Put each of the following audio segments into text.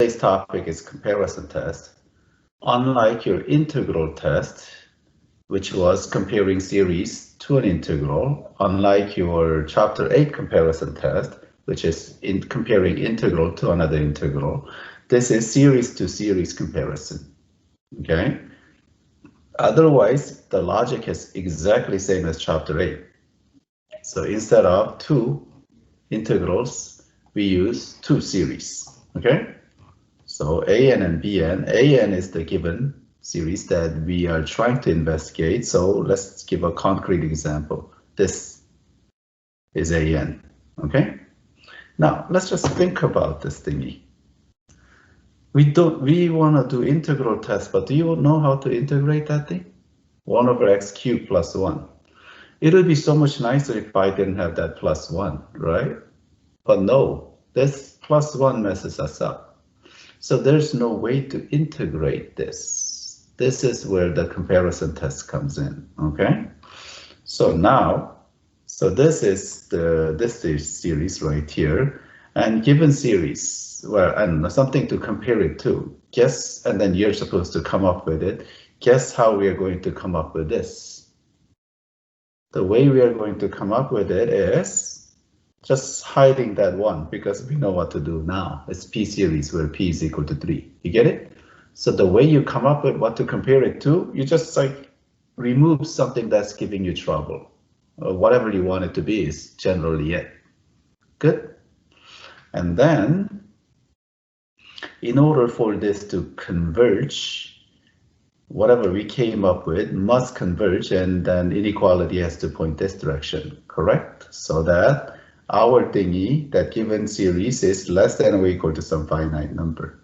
today's topic is comparison test. Unlike your integral test, which was comparing series to an integral, unlike your chapter 8 comparison test, which is comparing integral to another integral, this is series to series comparison, okay? Otherwise, the logic is exactly same as chapter 8. So instead of 2 integrals, we use 2 series, okay? So AN and BN, AN is the given series that we are trying to investigate. So let's give a concrete example. This is AN, okay? Now let's just think about this thingy. We want to do integral test, but do you know how to integrate that thing? 1 over x cubed plus 1. It would be so much nicer if I didn't have that plus 1, right? But no, this plus 1 messes us up. So there's no way to integrate this. This is where the comparison test comes in, okay? So now, this is series right here, and given series, well, and something to compare it to. Guess, and then you're supposed to come up with it. Guess how we are going to come up with this? The way we are going to come up with it is just hiding that 1, because we know what to do now. It's P series where P is equal to 3. You get it? So the way you come up with what to compare it to, you just like remove something that's giving you trouble. Whatever you want it to be is generally it. Good? And then, in order for this to converge, whatever we came up with must converge, and then inequality has to point this direction, correct? So that our thingy, that given series, is less than or equal to some finite number.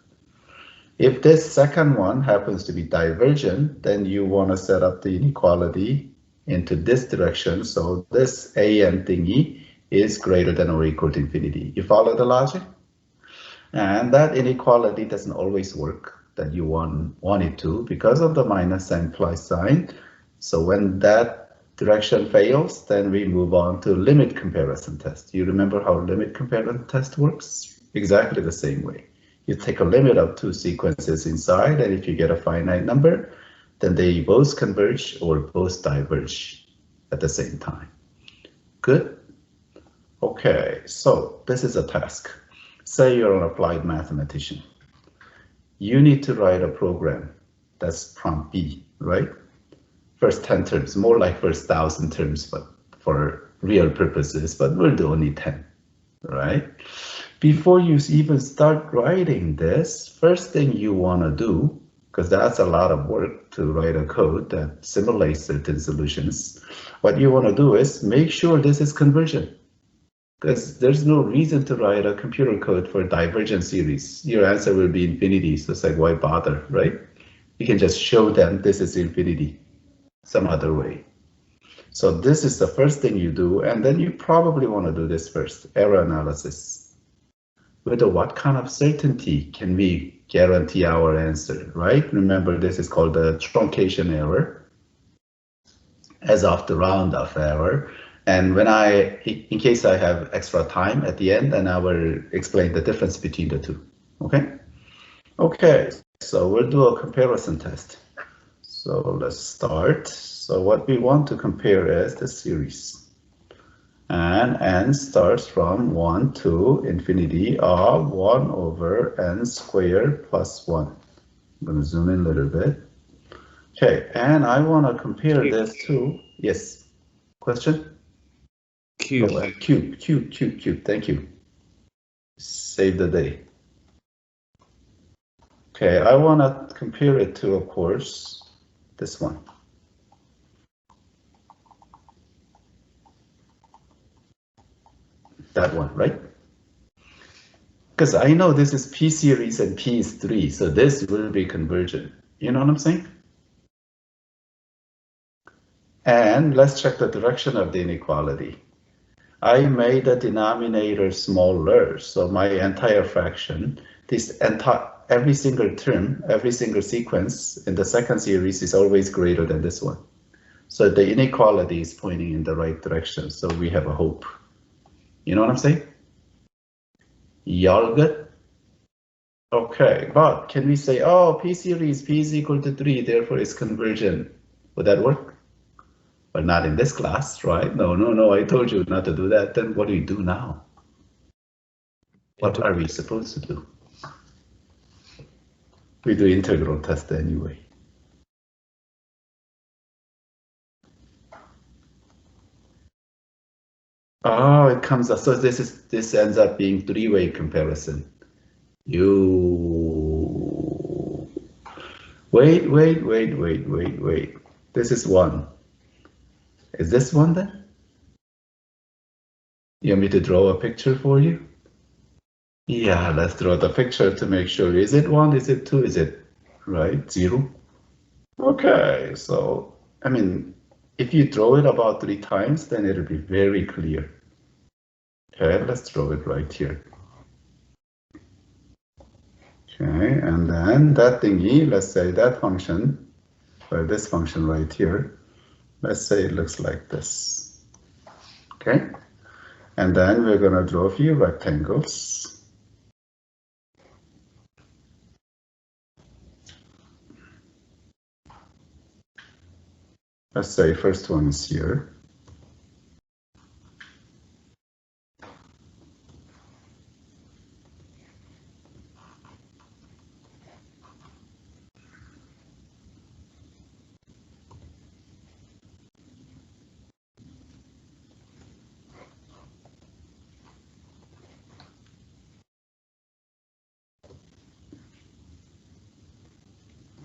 If this second one happens to be divergent, then you want to set up the inequality into this direction. So this AN thingy is greater than or equal to infinity. You follow the logic? And that inequality doesn't always work that you want it to because of the minus and plus sign. So when that direction fails, then we move on to limit comparison test. You remember how limit comparison test works? Exactly the same way. You take a limit of 2 sequences inside, and if you get a finite number, then they both converge or both diverge at the same time. Good? Okay, so this is a task. Say you're an applied mathematician. You need to write a program that's prompt B, right? First 10 terms, more like first 1,000 terms, but for real purposes, but we'll do only 10, right? Before you even start writing this, first thing you want to do, because that's a lot of work to write a code that simulates certain solutions, what you want to do is make sure this is convergent. Because there's no reason to write a computer code for divergent series. Your answer will be infinity, so it's like, why bother, right? You can just show them this is infinity some other way. So this is the first thing you do, and then you probably want to do this first, error analysis. With what kind of certainty can we guarantee our answer, right? Remember, this is called the truncation error, as of the Roundup error. And when in case I have extra time at the end, then I will explain the difference between the two, okay? Okay, so we'll do a comparison test. So let's start. So what we want to compare is the series. And n starts from 1 to infinity of 1 over n squared plus 1. I'm going to zoom in a little bit. Okay, and I want to compare this to, yes, question? Cube. Oh, cube, thank you. Save the day. Okay, I want to compare it to, of course, this one. That one, right? Because I know this is P series and P is 3, so this will be convergent. You know what I'm saying? And let's check the direction of the inequality. I made the denominator smaller, so my entire fraction, every single term, every single sequence in the second series is always greater than this one. So the inequality is pointing in the right direction, so we have a hope. You know what I'm saying? Y'all good? Okay, but can we say, oh, P series, P is equal to 3, therefore it's convergent? Would that work? Well, not in this class, right? No, I told you not to do that. Then what do we do now? What are we supposed to do? We do integral test anyway. Oh, it comes up. So this ends up being three-way comparison. Wait. This is 1. Is this 1 then? You want me to draw a picture for you? Yeah, let's draw the picture to make sure. Is it 1? Is it 2? Is it right? 0? Okay, so I mean, if you draw it about 3 times, then it'll be very clear. Okay, let's draw it right here. Okay, and then that thingy, let's say that function, or this function right here, let's say it looks like this. Okay, and then we're going to draw a few rectangles. Let's say first one is here.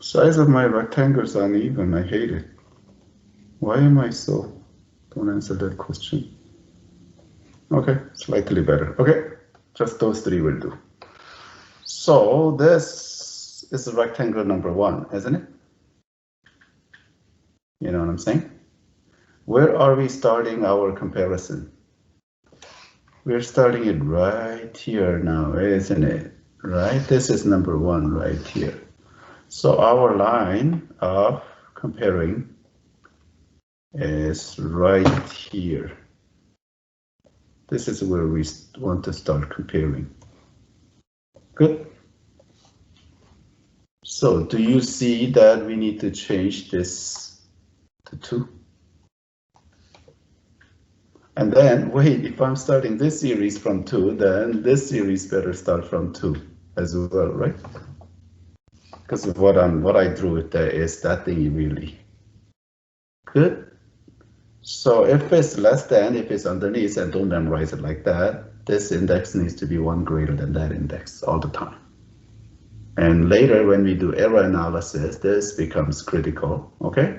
Size of my rectangles are uneven. I hate it. Why am I so? Don't answer that question. Okay, slightly better. Okay, just those 3 will do. So this is rectangle number 1, isn't it? You know what I'm saying? Where are we starting our comparison? We're starting it right here now, isn't it? Right? This is number 1 right here. So our line of comparing is right here. This is where we want to start comparing. Good. So do you see that we need to change this to 2? And then, wait, if I'm starting this series from 2, then this series better start from 2 as well, right? Because what I drew it there is that thingy really. Good. So if it's less than, if it's underneath, and don't memorize it like that, this index needs to be 1 greater than that index all the time. And later when we do error analysis, this becomes critical, okay?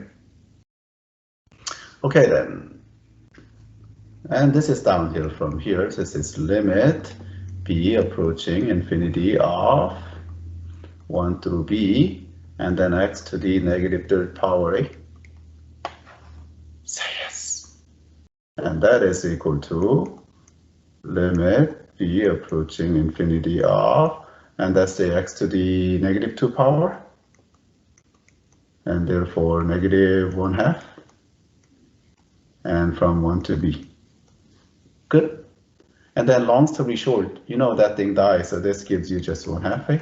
Okay then. And this is downhill from here. This is limit b approaching infinity of 1 through b, and then x to the negative 3rd power a. Say yes. And that is equal to limit b approaching infinity of, and that's the x to the negative 2 power, and therefore negative 1/2, and from 1 to b. Good. And then long story short, you know that thing dies, so this gives you just 1/2, eh?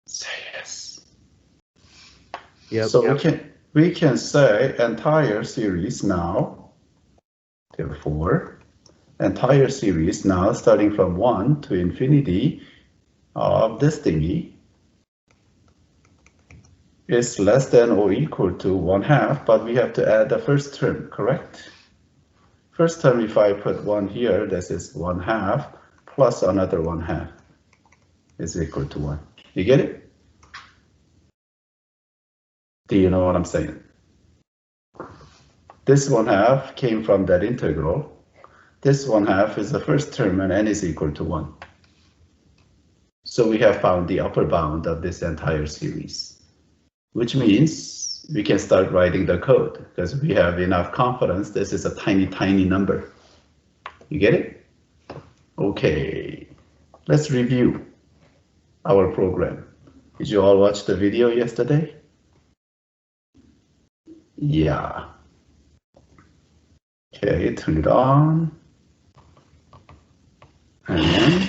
Say yes. Yep. So we can say entire series now, therefore, entire series now starting from 1 to infinity of this thingy is less than or equal to 1/2, but we have to add the first term, correct? First term, if I put 1 here, this is 1/2 plus another 1/2 is equal to 1. You get it? Do you know what I'm saying? This 1/2 came from that integral. This 1/2 is the first term, and n is equal to 1. So we have found the upper bound of this entire series, which means we can start writing the code because we have enough confidence this is a tiny, tiny number. You get it? Okay, let's review our program. Did you all watch the video yesterday? Yeah. Okay, turn it on. and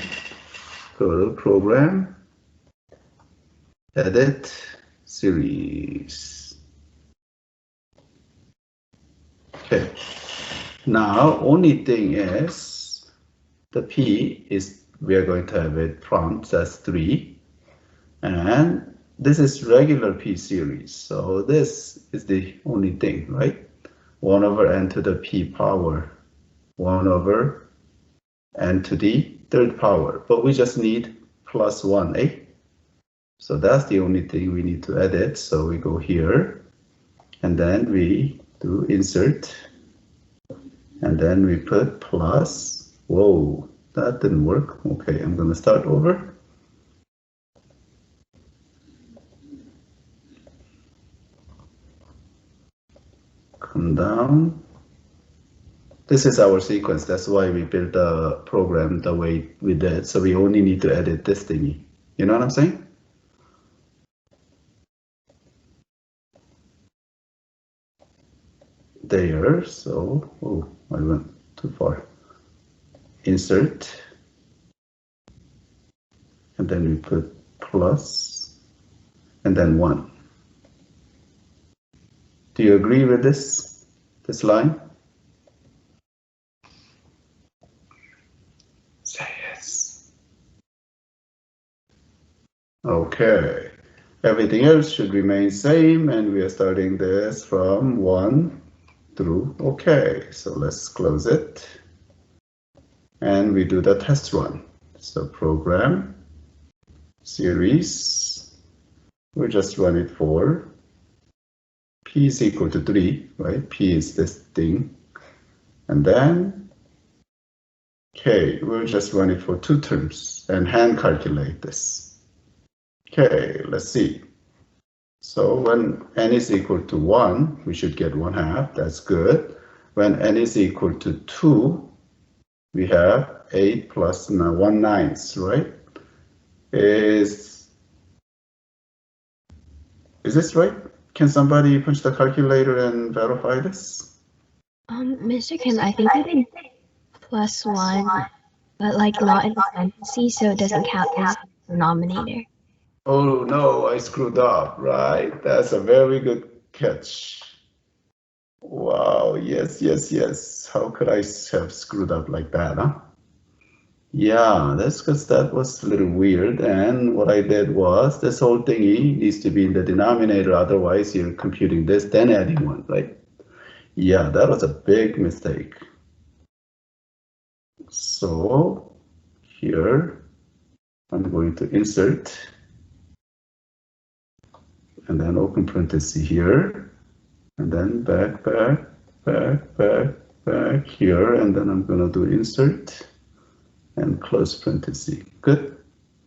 go to program, edit, series. Okay, now only thing is the P is, we are going to have it prompt as 3, and this is regular P series, so this is the only thing, right? 1 over n to the P power, 1 over n to the third power, but we just need plus 1, eh? So that's the only thing we need to edit. So we go here, and then we do insert, and then we put plus. Whoa, that didn't work. Okay, I'm gonna start over. Come down. This is our sequence. That's why we built the program the way we did. So we only need to edit this thingy. You know what I'm saying? There, so, oh, I went too far. Insert, and then we put plus, and then 1. Do you agree with this line? Say yes. Okay, everything else should remain same, and we are starting this from 1 through, okay, so let's close it. And we do the test run. So program, series, we'll just run it for P is equal to 3, right? P is this thing. And then K, we'll just run it for 2 terms and hand calculate this. Okay, let's see. So when n is equal to 1, we should get 1/2, that's good. When n is equal to 2, we have 8 plus 1/9, right? Is this right? Can somebody punch the calculator and verify this? Mr. Kim, I think I did plus 1, but like not in parentheses, so it doesn't count as denominator. Oh no, I screwed up, right? That's a very good catch. Wow, yes, yes, yes. How could I have screwed up like that, huh? Yeah, that's because that was a little weird. And what I did was this whole thingy needs to be in the denominator. Otherwise, you're computing this, then adding 1, right? Yeah, that was a big mistake. So here, I'm going to insert and then open parenthesis here, and then back here, and then I'm going to do insert and close parenthesis. Good.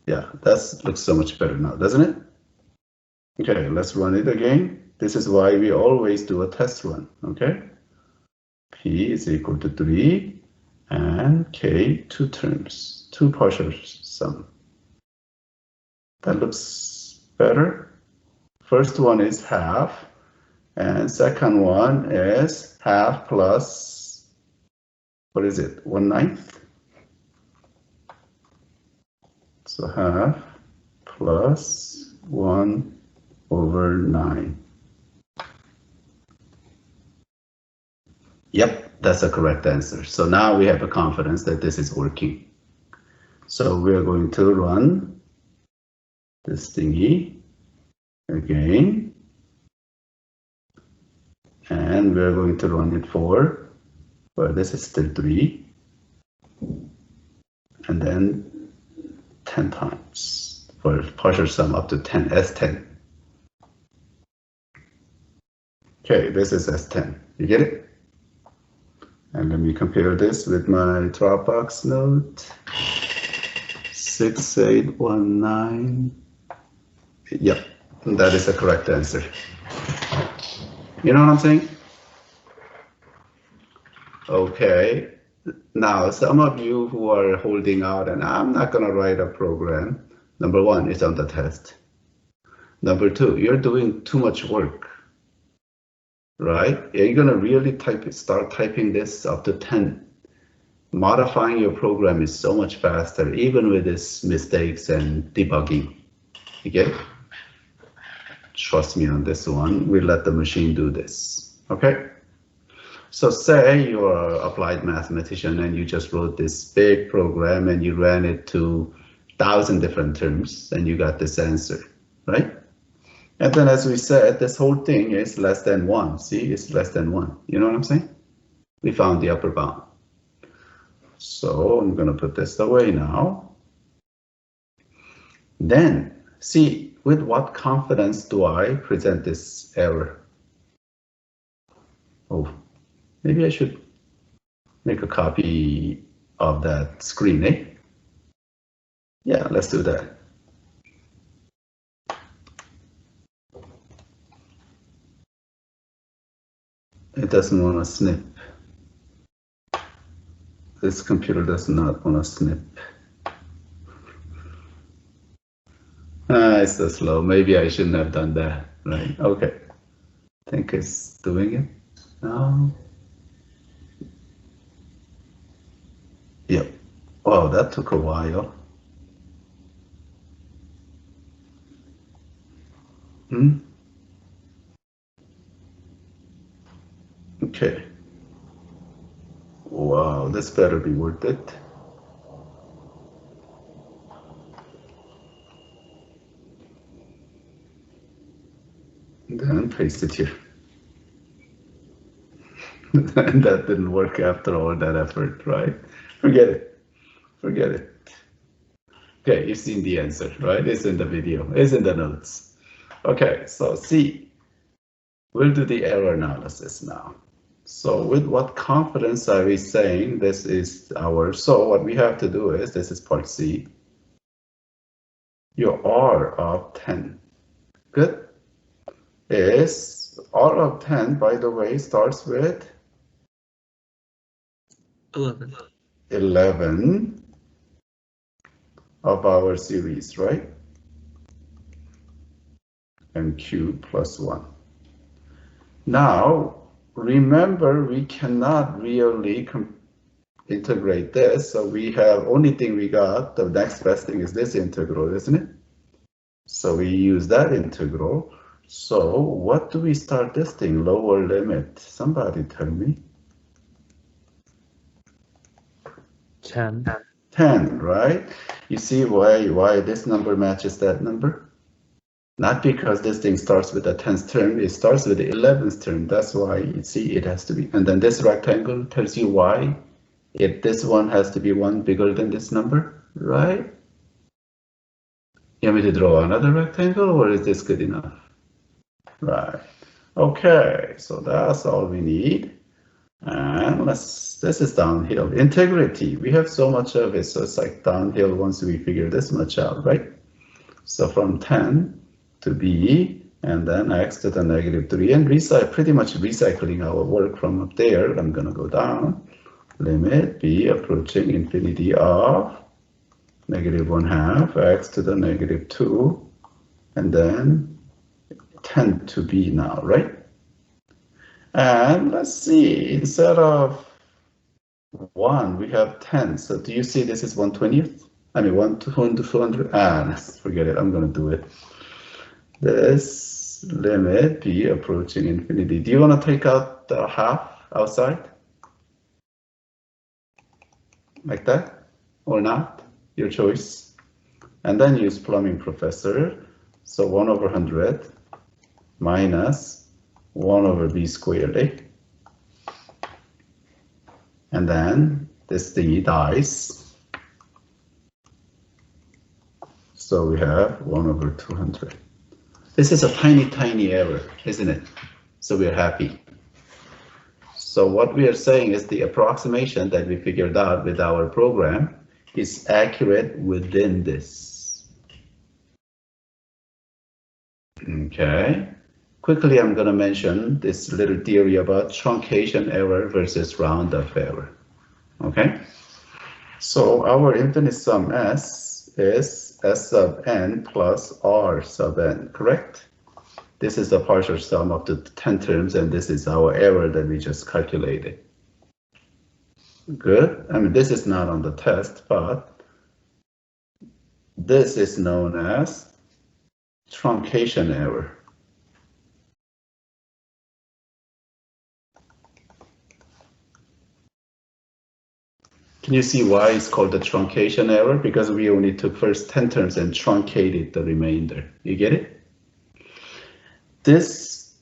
Yeah, that looks so much better now, doesn't it? Okay, let's run it again. This is why we always do a test run, okay? P is equal to 3 and K 2 terms, 2 partial sum. That looks better. First one is half, and second one is half plus, what is it, 1/9? So half plus 1/9. Yep, that's the correct answer. So now we have a confidence that this is working. So we're going to run this thingy again, and we're going to run it for, well, this is still 3, and then 10 times for partial sum up to 10, S10. Okay, this is S10, you get it? And let me compare this with my Dropbox note. 6819. Yep, that is the correct answer. You know what I'm saying? Okay, now some of you who are holding out and I'm not gonna write a program. Number 1, it's on the test. Number 2, you're doing too much work, right? Are you gonna really start typing this up to 10 modifying your program is so much faster, even with its mistakes and debugging. You get it? Trust me on this one. We let the machine do this. Okay? So say you're an applied mathematician and you just wrote this big program and you ran it to 1,000 different terms and you got this answer, right? And then as we said, this whole thing is less than 1. See, it's less than 1. You know what I'm saying? We found the upper bound. So I'm going to put this away now. Then, see, with what confidence do I present this error? Oh, maybe I should make a copy of that screen, eh? Yeah, let's do that. It doesn't want to snip. This computer does not want to snip. It's so slow. Maybe I shouldn't have done that, right? Okay. I think it's doing it now. Yep. Wow, that took a while. Okay. Wow, this better be worth it. And then paste it here. And that didn't work after all that effort, right? Forget it. Forget it. Okay, you've seen the answer, right? It's in the video, it's in the notes. Okay, so see, we'll do the error analysis now. So with what confidence are we saying this is our, so what we have to do is, this is part C, your R of 10, good, is, R of 10, by the way, starts with 11 of our series, right? And Q plus 1. Now, remember, we cannot really integrate this, so we have, only thing we got, the next best thing is this integral, isn't it? So we use that integral. So what do we start this thing? Lower limit. Somebody tell me. 10. 10, right? You see why this number matches that number? Not because this thing starts with the 10th term, it starts with the 11th term. That's why you see it has to be. And then this rectangle tells you why this one has to be one bigger than this number, right? You want me to draw another rectangle, or is this good enough? Right. Okay, so that's all we need. And this is downhill. Integrity, we have so much of it, so it's like downhill once we figure this much out, right? So from 10 to B, and then x to the -3, and pretty much recycling our work from up there. I'm gonna go down, limit B approaching infinity of -1/2 x to the -2, and then 10 to B now, right? And let's see, instead of 1, we have 10. So do you see this is 1/20th? I mean, 200. Let's forget it. I'm going to do it. This limit B approaching infinity. Do you want to take out the half outside? Like that? Or not? Your choice. And then use plumbing professor. So 1/100 minus 1/b squared, eh? And then this thingy dies. So we have 1/200. This is a tiny, tiny error, isn't it? So we're happy. So what we are saying is the approximation that we figured out with our program is accurate within this. Okay. Quickly, I'm going to mention this little theory about truncation error versus roundup error. Okay. So our infinite sum S is S sub n plus R sub n, correct? This is the partial sum of the 10 terms, and this is our error that we just calculated. Good. I mean, this is not on the test, but this is known as truncation error. Can you see why it's called the truncation error? Because we only took first 10 terms and truncated the remainder. You get it? This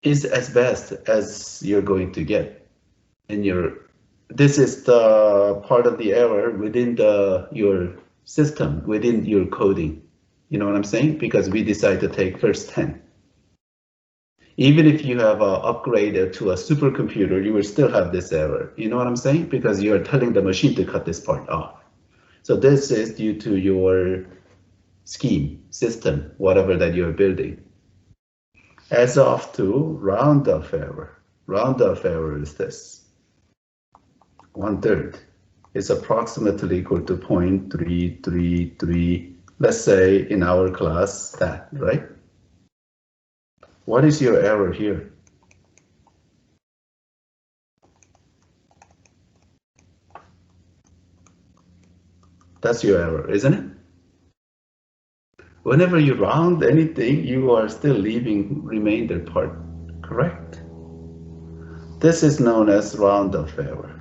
is as best as you're going to get in your. This is the part of the error within your system, within your coding. You know what I'm saying? Because we decide to take first 10. Even if you have upgraded to a supercomputer, you will still have this error. You know what I'm saying? Because you're telling the machine to cut this part off. So this is due to your scheme, system, whatever that you're building. As of to roundup error. Roundup error is this. 1/3 is approximately equal to 0.333. Let's say in our class that, right? What is your error here? That's your error, isn't it? Whenever you round anything, you are still leaving remainder part, correct? This is known as roundup error.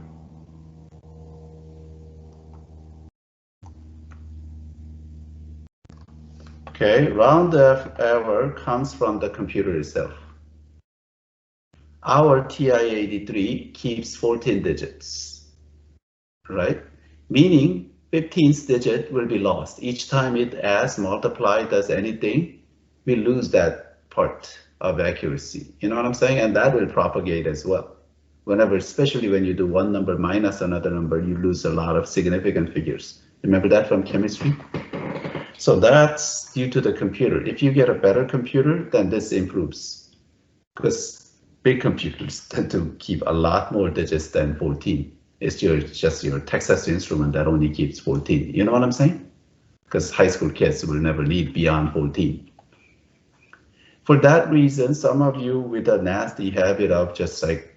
Okay, roundup error comes from the computer itself. Our TI-83 keeps 14 digits, right? Meaning 15th digit will be lost. Each time it adds, multiply, does anything, we lose that part of accuracy. You know what I'm saying? And that will propagate as well. Whenever, especially when you do one number minus another number, you lose a lot of significant figures. Remember that from chemistry? So that's due to the computer. If you get a better computer, then this improves. Because big computers tend to keep a lot more digits than 14. It's just your Texas Instrument that only keeps 14. You know what I'm saying? Because high school kids will never need beyond 14. For that reason, some of you with a nasty habit of just like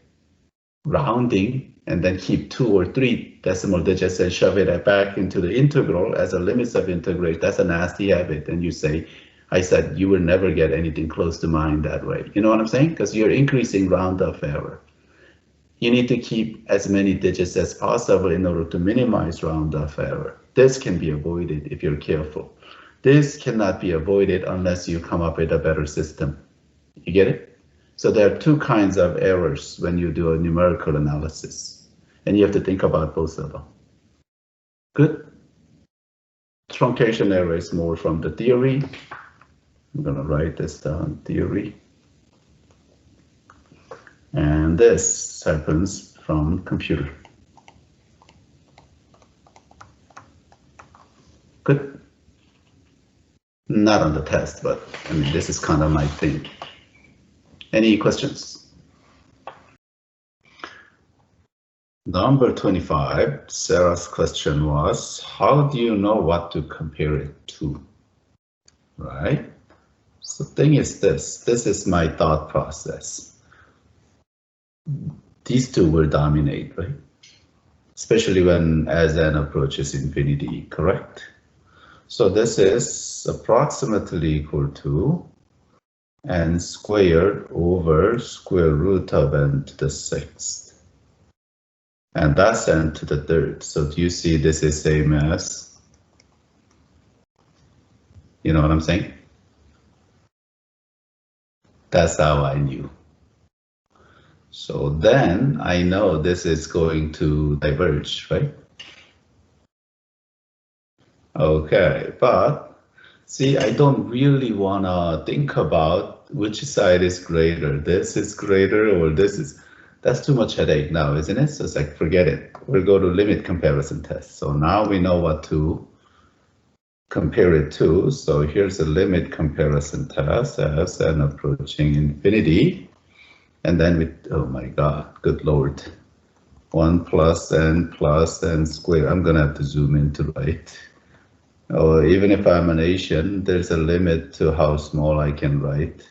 rounding and then keep 2 or 3 decimal digits and shove it back into the integral as a limits of integration, that's a nasty habit. And you say, I said you will never get anything close to mine that way. You know what I'm saying? Because you're increasing roundup error. You need to keep as many digits as possible in order to minimize roundup error. This can be avoided if you're careful. This cannot be avoided unless you come up with a better system. You get it? So there are 2 kinds of errors when you do a numerical analysis, and you have to think about both of them. Good? Truncation error is more from the theory. I'm gonna write this down, theory. And this happens from computer. Good? Not on the test, but I mean, this is kind of my thing. Any questions? Number 25, Sarah's question was, how do you know what to compare it to? Right? So the thing is this is my thought process. These 2 will dominate, right? Especially when as n approaches infinity, correct? So this is approximately equal to n squared over square root of n to the 6th. And that's n to the 3rd. So do you see this is same as, you know what I'm saying? That's how I knew. So then I know this is going to diverge, right? Okay, but see, I don't really want to think about which side is greater. This is greater or this is, that's too much headache now, isn't it? So it's like, forget it. We'll go to limit comparison test. So now we know what to compare it to. So here's a limit comparison test as n approaching infinity. And then with, oh my God, good Lord. 1 plus n squared. I'm gonna have to zoom in to write. Or even if I'm an Asian, there's a limit to how small I can write.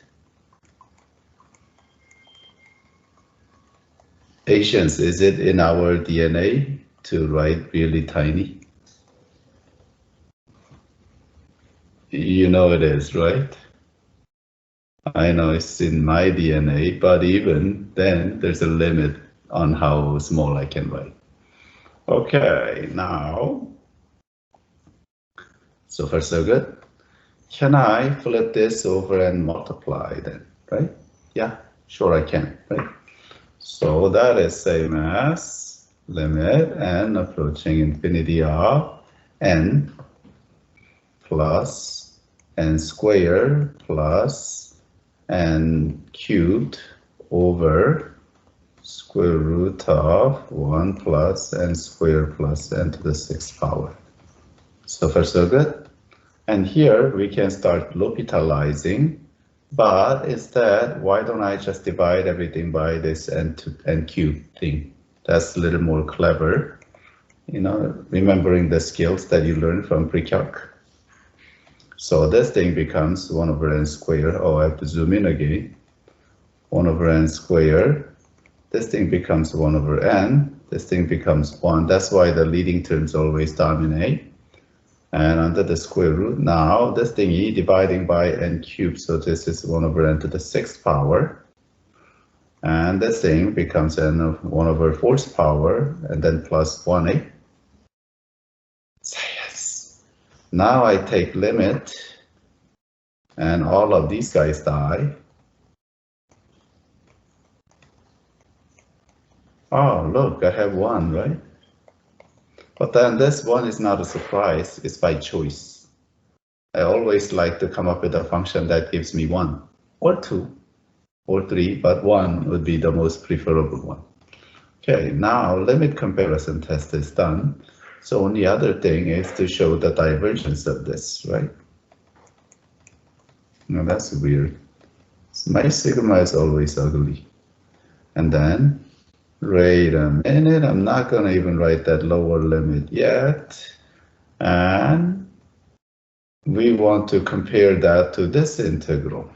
Patience, is it in our DNA to write really tiny? You know it is, right? I know it's in my DNA, but even then there's a limit on how small I can write. Okay, now, so far so good. Can I flip this over and multiply then, right? Yeah, sure I can, right? So that is same as limit n approaching infinity of n plus n squared plus n cubed over square root of 1 plus n squared plus n to the 6th power. So far so good. And here we can start L'Hospitalizing, but instead, why don't I just divide everything by this n cube thing? That's a little more clever, you know, remembering the skills that you learned from pre-calc. So this thing becomes 1 over n squared. Oh, I have to zoom in again. 1 over n squared. This thing becomes 1 over n. This thing becomes 1. That's why the leading terms always dominate. And under the square root, now this thingy dividing by n cubed, so this is 1 over n to the 6th power. And this thing becomes n of 1 over 4th power, and then plus 1/8. Say yes. Now I take limit, and all of these guys die. Oh, look, I have 1, right? But then this one is not a surprise, it's by choice. I always like to come up with a function that gives me 1 or 2 or 3, but 1 would be the most preferable one. Okay, now limit comparison test is done. So only other thing is to show the divergence of this, right? Now that's weird. My sigma is always ugly. And then, wait a minute, I'm not gonna even write that lower limit yet. And we want to compare that to this integral.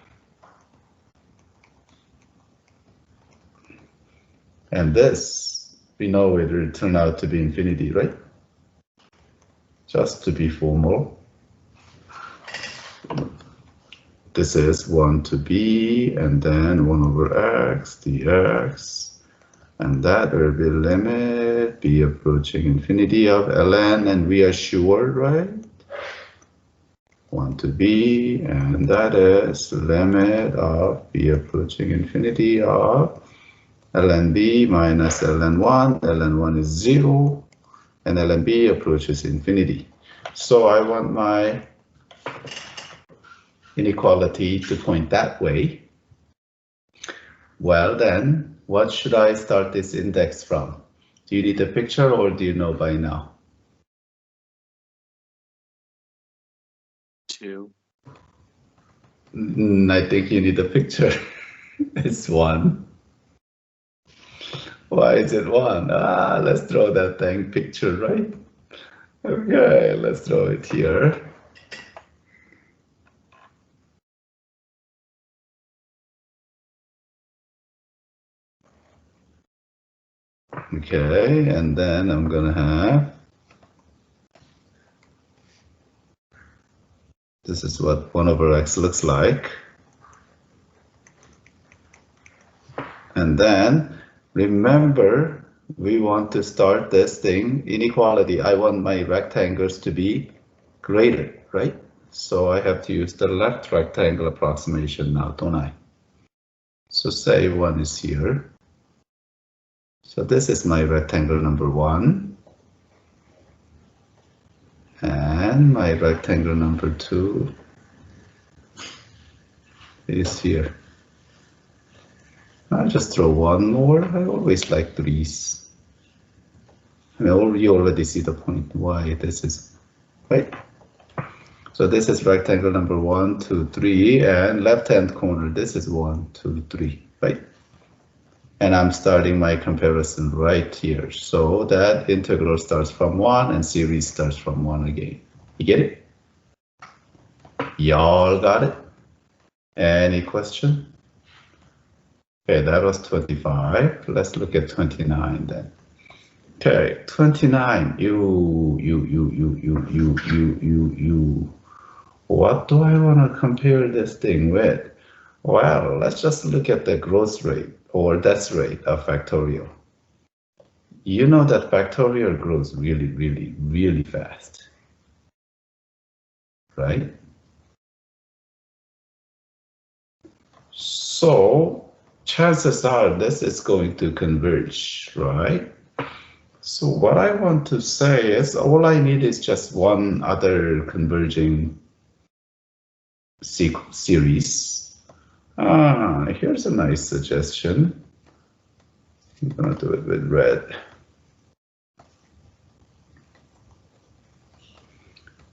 And this, we know it will turn out to be infinity, right? Just to be formal. This is 1 to b, and then 1 over x dx. And that will be limit b approaching infinity of ln, and we are sure, right? 1 to b, and that is limit of b approaching infinity of ln b minus ln1. ln1 is 0, and ln b approaches infinity. So I want my inequality to point that way. Well then, what should I start this index from? Do you need a picture or do you know by now? 2. I think you need a picture. It's 1. Why is it 1? Let's draw that thing picture, right? Okay, let's draw it here. Okay, and then I'm gonna have, this is what 1 over x looks like. And then remember, we want to start this thing, inequality. I want my rectangles to be greater, right? So I have to use the left rectangle approximation now, don't I? So say 1 is here. So this is my rectangle number 1. And my rectangle number 2 is here. I'll just throw 1 more. I always like 3s. I mean, you already see the point why this is, right? So this is rectangle number 1, 2, 3, and left-hand corner, this is 1, 2, 3, right? And I'm starting my comparison right here. So that integral starts from 1 and series starts from 1 again. You get it? Y'all got it? Any question? Okay, that was 25. Let's look at 29 then. Okay, 29. What do I want to compare this thing with? Well, let's just look at the growth rate or death rate of factorial. You know that factorial grows really, really, really fast, right? So chances are this is going to converge, right? So what I want to say is all I need is just one other converging series. Here's a nice suggestion. I'm gonna do it with red.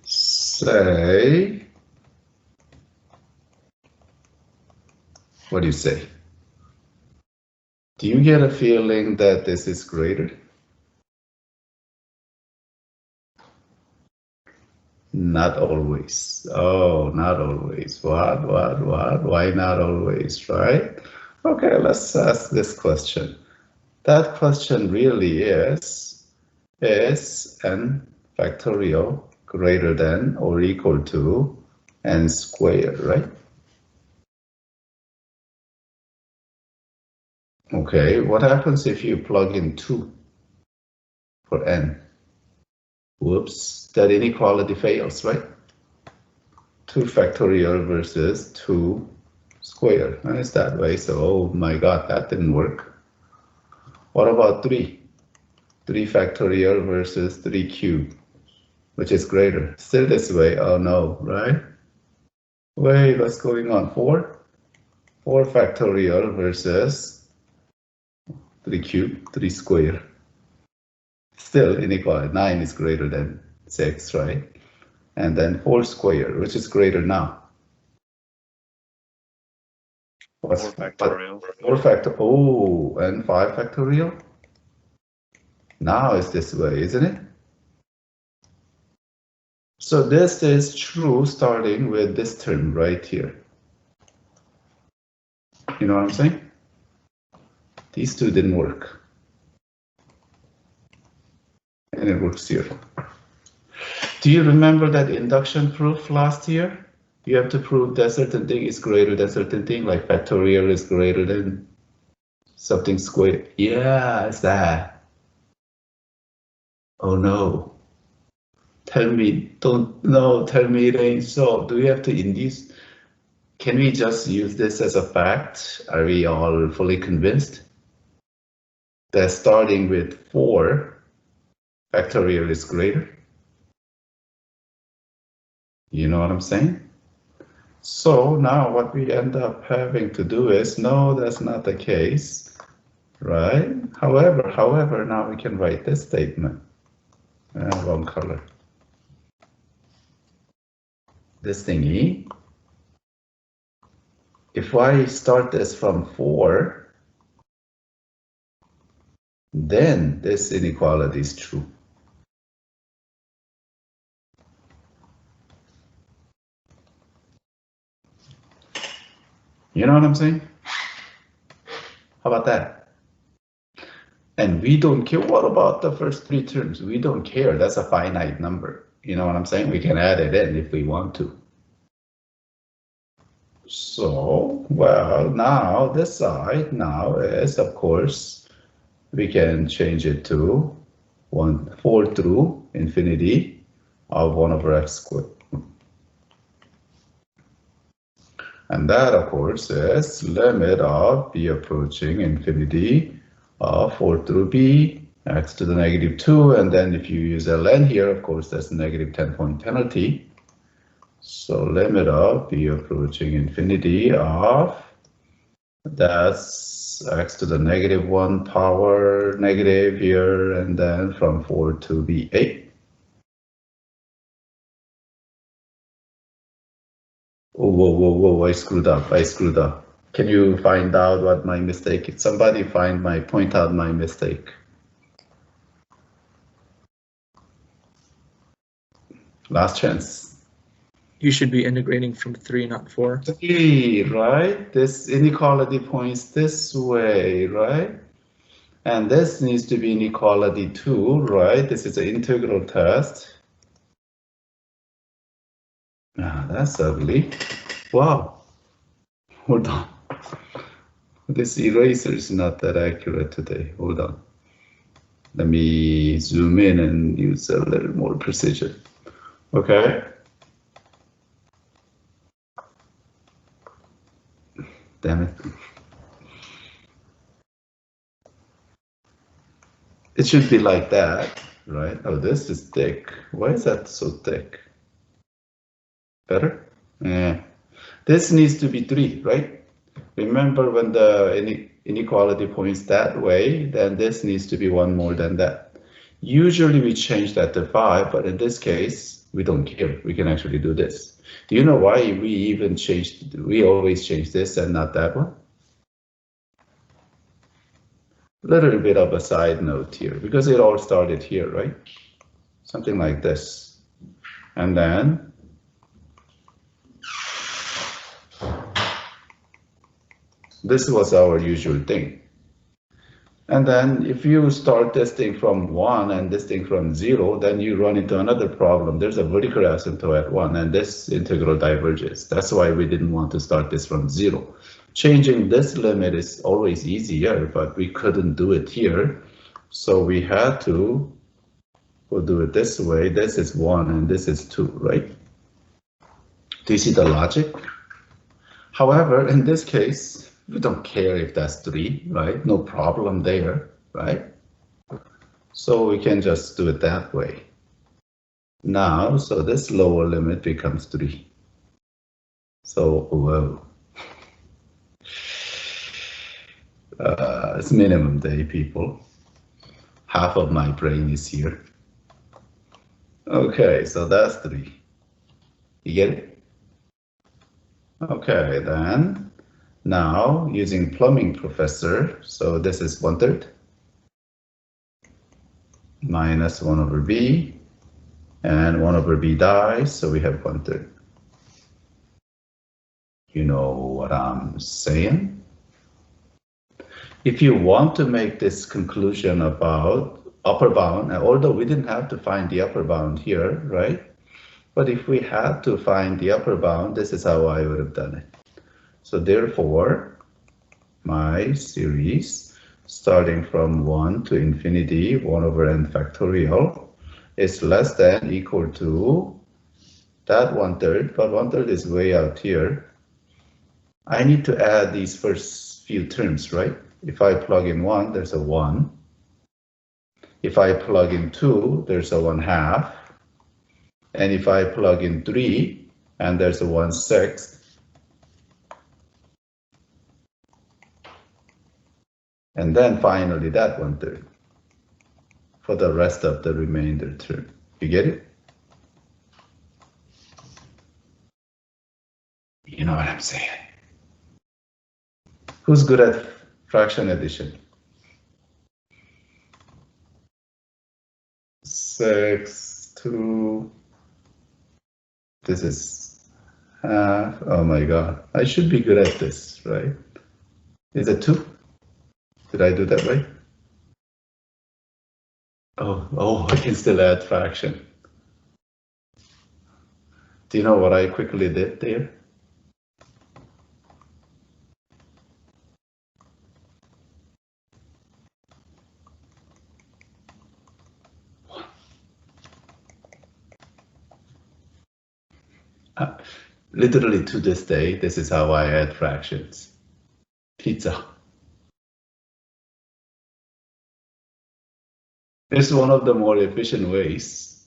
Say, what do you say? Do you get a feeling that this is greater? Not always. Oh, not always. What? Why not always, right? Okay, let's ask this question. That question really is n factorial greater than or equal to n squared, right? Okay, what happens if you plug in 2 for n? Whoops, that inequality fails, right? 2 factorial versus 2 squared. And it's that way, so oh my god, that didn't work. What about 3? 3 factorial versus 3 cubed, which is greater. Still this way, oh no, right? Wait, what's going on? 4? 4 factorial versus 3 cubed, 3 squared. Still inequality, 9 is greater than 6, right? And then 4 squared, which is greater now. What's 4 factorial? 4 factorial, oh, and 5 factorial? Now it's this way, isn't it? So this is true starting with this term right here. You know what I'm saying? These two didn't work. And it works here. Do you remember that induction proof last year? You have to prove that certain thing is greater than certain thing, like factorial is greater than something squared. Yeah, it's that. Oh no. Tell me, tell me it ain't so. Do we have to induce? Can we just use this as a fact? Are we all fully convinced that starting with 4 factorial is greater? You know what I'm saying? So now what we end up having to do is, no, that's not the case, right? However, now we can write this statement. Wrong color. This thingy. If I start this from 4, then this inequality is true. You know what I'm saying? How about that? And we don't care. What about the first 3 terms? We don't care. That's a finite number. You know what I'm saying? We can add it in if we want to. So, well, now this side now is, of course, we can change it to 4 through infinity of 1 over x squared. And that, of course, is limit of b approaching infinity of 4 through b, x to the negative 2. And then if you use ln here, of course, that's a negative 10-point penalty. So limit of b approaching infinity of, that's x to the negative 1 power negative here, and then from 4 to b 8. Oh, whoa, I screwed up. Can you find out what my mistake is? Somebody point out my mistake. Last chance. You should be integrating from 3, not 4. 3, right? This inequality points this way, right? And this needs to be inequality 2, right? This is an integral test. Ah, that's ugly. Wow. Hold on. This eraser is not that accurate today. Hold on. Let me zoom in and use a little more precision. Okay. Damn it. It should be like that, right? Oh, this is thick. Why is that so thick? Better? Yeah. This needs to be 3, right? Remember when the inequality points that way, then this needs to be 1 more than that. Usually we change that to 5, but in this case, we don't care. We can actually do this. Do you know why we always change this and not that one? Little bit of a side note here, because it all started here, right? Something like this. And then this was our usual thing. And then if you start this thing from 1 and this thing from 0, then you run into another problem. There's a vertical asymptote at 1, and this integral diverges. That's why we didn't want to start this from 0. Changing this limit is always easier, but we couldn't do it here. So we had to do it this way. This is 1 and this is 2, right? Do you see the logic? However, in this case, we don't care if that's 3, right? No problem there, right? So we can just do it that way. Now, so this lower limit becomes 3. So, whoa. It's minimum day, people. Half of my brain is here. Okay, so that's 3. You get it? Okay, then. Now, using plumbing professor, so this is 1/3 minus 1 over b, and 1 over b dies, so we have 1/3. You know what I'm saying? If you want to make this conclusion about upper bound, although we didn't have to find the upper bound here, right? But if we had to find the upper bound, this is how I would have done it. So therefore, my series starting from 1 to infinity, 1 over n factorial, is less than equal to that 1/3, but 1/3 is way out here. I need to add these first few terms, right? If I plug in 1, there's a 1. If I plug in 2, there's a 1/2. And if I plug in 3, and there's a 1/6. And then finally that 1/3 for the rest of the remainder term. You get it? You know what I'm saying? Who's good at fraction addition? 6, 2. This is half. Oh my God. I should be good at this, right? Is it 2? Did I do that right? Oh, I can still add fraction. Do you know what I quickly did there? Literally to this day, this is how I add fractions. Pizza. It's one of the more efficient ways.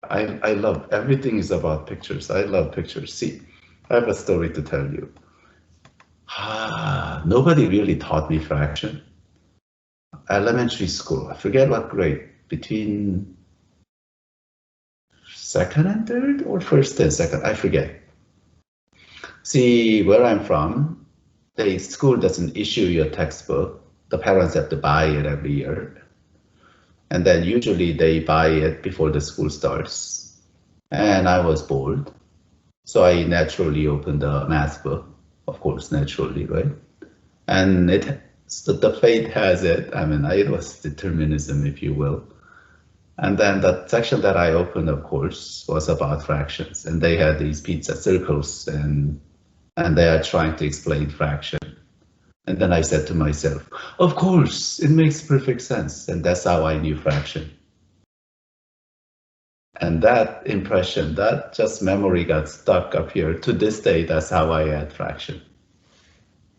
I love, everything is about pictures. I love pictures. See, I have a story to tell you. Nobody really taught me fraction. Elementary school, I forget what grade, between 2nd and 3rd or 1st and 2nd, I forget. See, where I'm from, the school doesn't issue you a textbook. The parents have to buy it every year. And then usually they buy it before the school starts. And I was bored. So I naturally opened the math book, of course, naturally, right? And so the fate has it. I mean, it was determinism, if you will. And then the section that I opened, of course, was about fractions. And they had these pizza circles, and they are trying to explain fraction. And then I said to myself, of course, it makes perfect sense. And that's how I knew fraction. And that impression, that just memory got stuck up here. To this day, that's how I add fraction.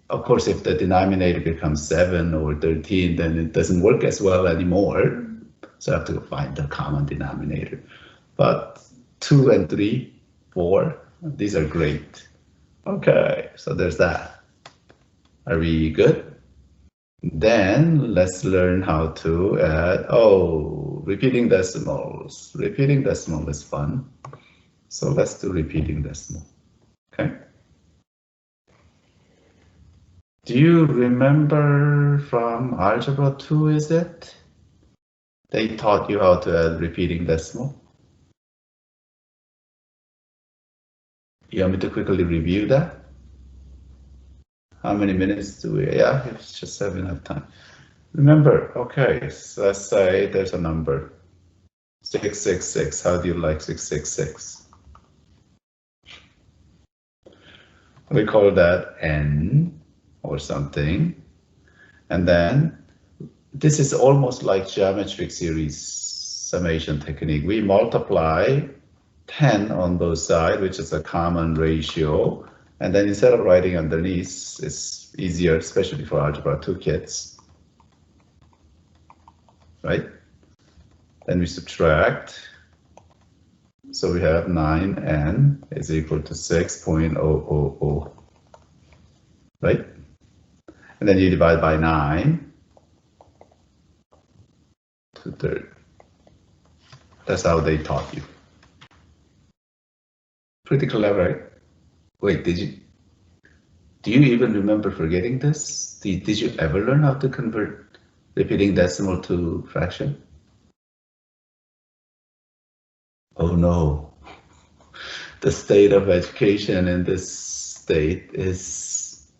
Of course, if the denominator becomes 7 or 13, then it doesn't work as well anymore. So I have to find the common denominator. But 2 and 3, 4, these are great. Okay, so there's that. Are we good? Then let's learn how to add, repeating decimals. Repeating decimal is fun. So let's do repeating decimal, okay? Do you remember from Algebra 2, is it? They taught you how to add repeating decimal. You want me to quickly review that? How many minutes do we, yeah, it's just have enough time. Remember, okay, so let's say there's a number, 666. How do you like 666? We call that n or something. And then this is almost like geometric series summation technique. We multiply 10 on both sides, which is a common ratio. And then instead of writing underneath, it's easier, especially for Algebra 2 kids, right? Then we subtract. So we have 9n is equal to 6.000, right? And then you divide by 9, 2/3. That's how they taught you. Pretty clever, right? Wait, do you even remember forgetting this? Did you ever learn how to convert repeating decimal to fraction? Oh no, the state of education in this state is,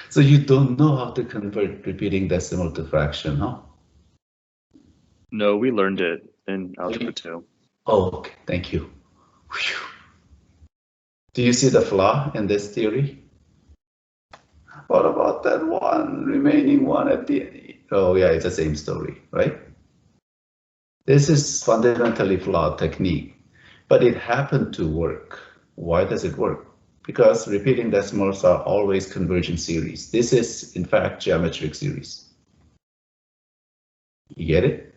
so you don't know how to convert repeating decimal to fraction, huh? No, we learned it in Algebra 2. Oh, okay, thank you. Whew. Do you see the flaw in this theory? What about that one, remaining one at the end? Oh yeah, it's the same story, right? This is fundamentally flawed technique, but it happened to work. Why does it work? Because repeating decimals are always convergent series. This is, in fact, geometric series. You get it?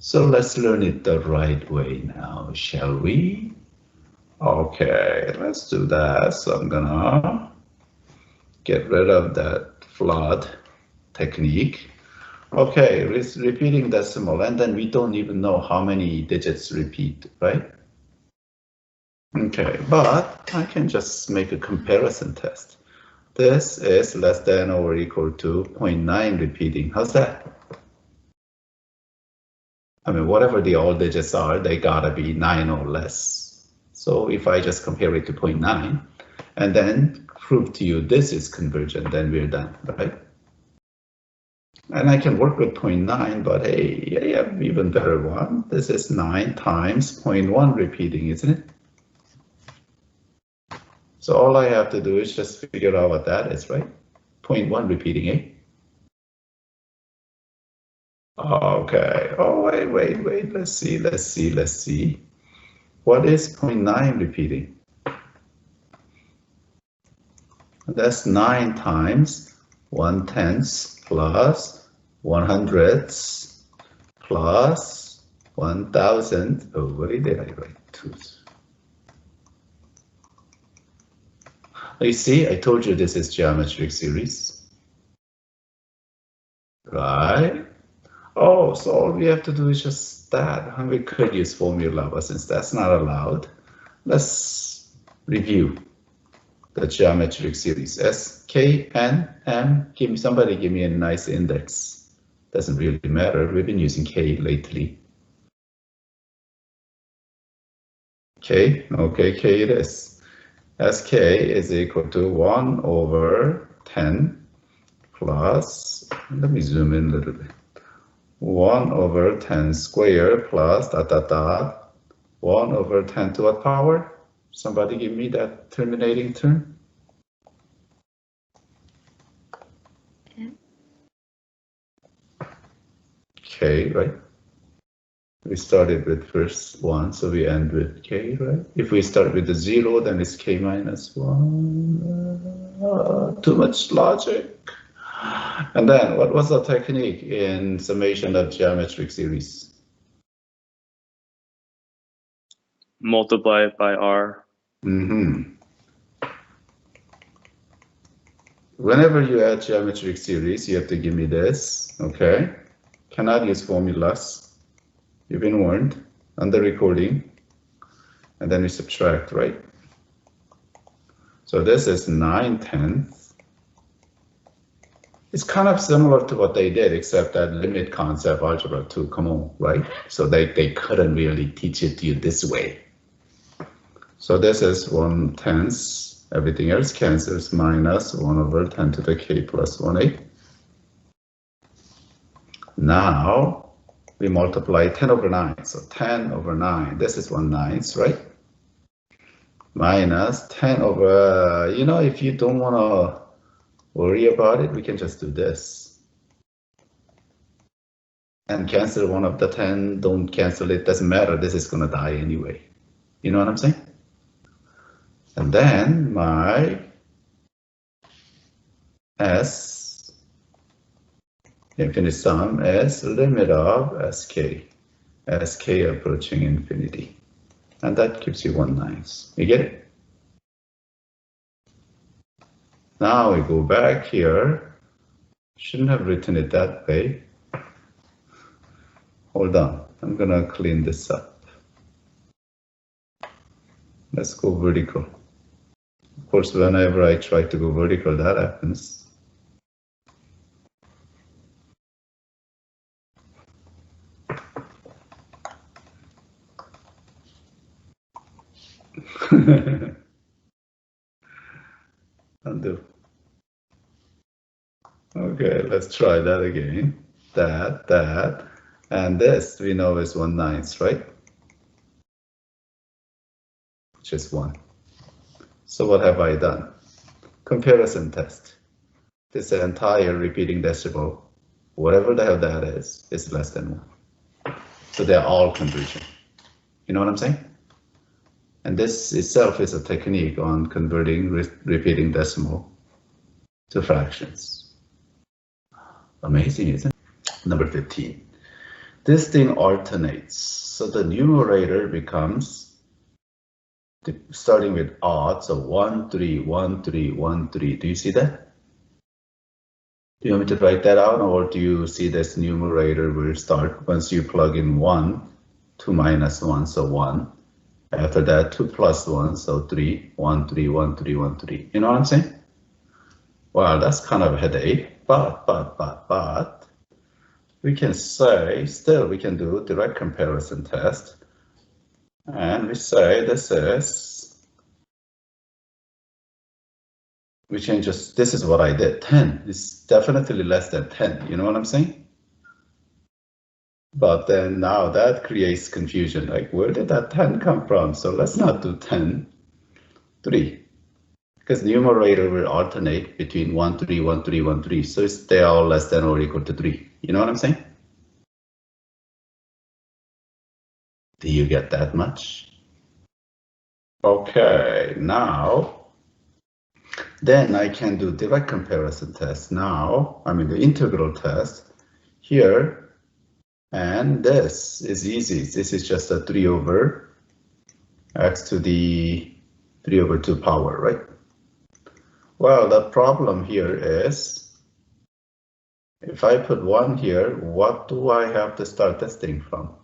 So let's learn it the right way now, shall we? Okay, let's do that. So I'm gonna get rid of that flawed technique. Okay, repeating decimal, and then we don't even know how many digits repeat, right? Okay, but I can just make a comparison test. This is less than or equal to 0.9 repeating. How's that? I mean, whatever the all digits are, they gotta be 9 or less. So if I just compare it to 0.9 and then prove to you this is convergent, then we're done, right? And I can work with 0.9, but hey, I have even better one. This is 9 times 0.1 repeating, isn't it? So all I have to do is just figure out what that is, right? 0.1 repeating, eh? Okay, oh, wait, let's see. What is 0.9 repeating? That's 9 times 1/10 plus 100 plus 1000. Oh, what did I write? 2. You see, I told you this is geometric series, right? Oh, so all we have to do is just that. And we could use formula, but since that's not allowed, let's review the geometric series. S, K, N, M. Somebody give me a nice index. Doesn't really matter. We've been using K lately. K, okay, K it is. Sk is equal to 1 over 10 plus, let me zoom in a little bit. 1 over 10 square plus dot dot dot 1 over 10 to what power? Somebody give me that terminating term. K, right? We started with first 1, so we end with K, right? If we start with the 0, then it's K minus 1. Too much logic. And then what was the technique in summation of geometric series? Multiply it by R. Whenever you add geometric series, you have to give me this, okay? Cannot use formulas. You've been warned on the recording. And then we subtract, right? So this is 9/10. It's kind of similar to what they did, except that limit concept algebra 2, come on, right? So they couldn't really teach it to you this way. So this is 1/10. Everything else cancels, minus 1 over 10 to the K plus 1/8. Now we multiply 10 over 9. So 10 over 9, this is 1/9, right? Minus 10 over, if you don't want to worry about it, we can just do this. And cancel one of the 10, don't cancel it, doesn't matter, this is going to die anyway. You know what I'm saying? And then my S, infinite sum, is limit of Sk approaching infinity. And that gives you 1/9. You get it? Now we go back here. Shouldn't have written it that way. Hold on, I'm gonna clean this up. Let's go vertical. Of course, whenever I try to go vertical, that happens. Undo. Okay, let's try that again. That, and this we know is 1/9, right? Which is 1. So what have I done? Comparison test. This entire repeating decimal, whatever the hell that is less than 1. So they're all converging. You know what I'm saying? And this itself is a technique on converting repeating decimal to fractions. Amazing, isn't it? Number 15. This thing alternates. So the numerator becomes, starting with odd, so 1, 3, 1, 3, 1, 3. Do you see that? Do you want me to write that out, or do you see this numerator will start once you plug in 1, 2 minus 1, so 1. After that, 2 plus 1, so 3, 1, 3, 1, 3, 1, 3. You know what I'm saying? Well, that's kind of a headache, but we can say, still we can do direct comparison test. And we say this is, we change this is what I did, 10. It's definitely less than 10, you know what I'm saying? But then now that creates confusion, like where did that 10 come from? So let's not do 10, 3. Because numerator will alternate between 1, 3, 1, 3, 1, 3. So they're all less than or equal to 3. You know what I'm saying? Do you get that much? Okay, now, then I can do direct comparison test. Now, I mean the integral test here, and this is easy. This is just a 3 over x to the 3 over 2 power, right? Well, the problem here is, if I put 1 here, what do I have to start this thing from?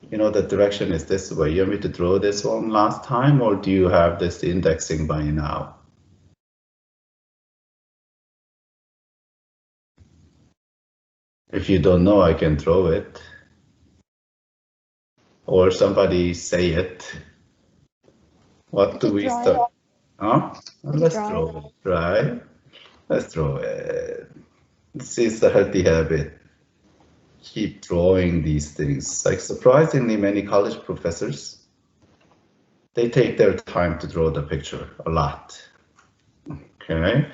You know, the direction is this way. You want me to draw this one last time, or do you have this indexing by now? If you don't know, I can draw it. Or somebody say it. What do we draw start? Huh? Let's draw draw it, right? Let's draw it. This is a healthy habit. Keep drawing these things. Like surprisingly, many college professors, they take their time to draw the picture a lot. Okay.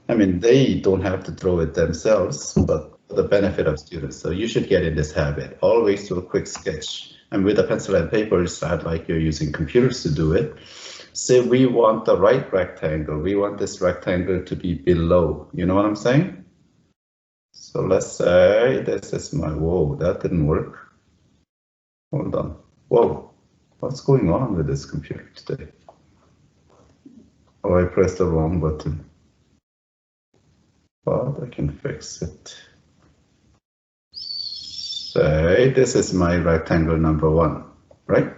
I mean, they don't have to draw it themselves, but for the benefit of students. So you should get in this habit. Always do a quick sketch. And with a pencil and paper, it's not like you're using computers to do it. Say we want the right rectangle. We want this rectangle to be below. You know what I'm saying? So let's say this is my, whoa, that didn't work. Hold on. Whoa, what's going on with this computer today? Oh, I pressed the wrong button. But I can fix it. Say this is my rectangle number 1, right?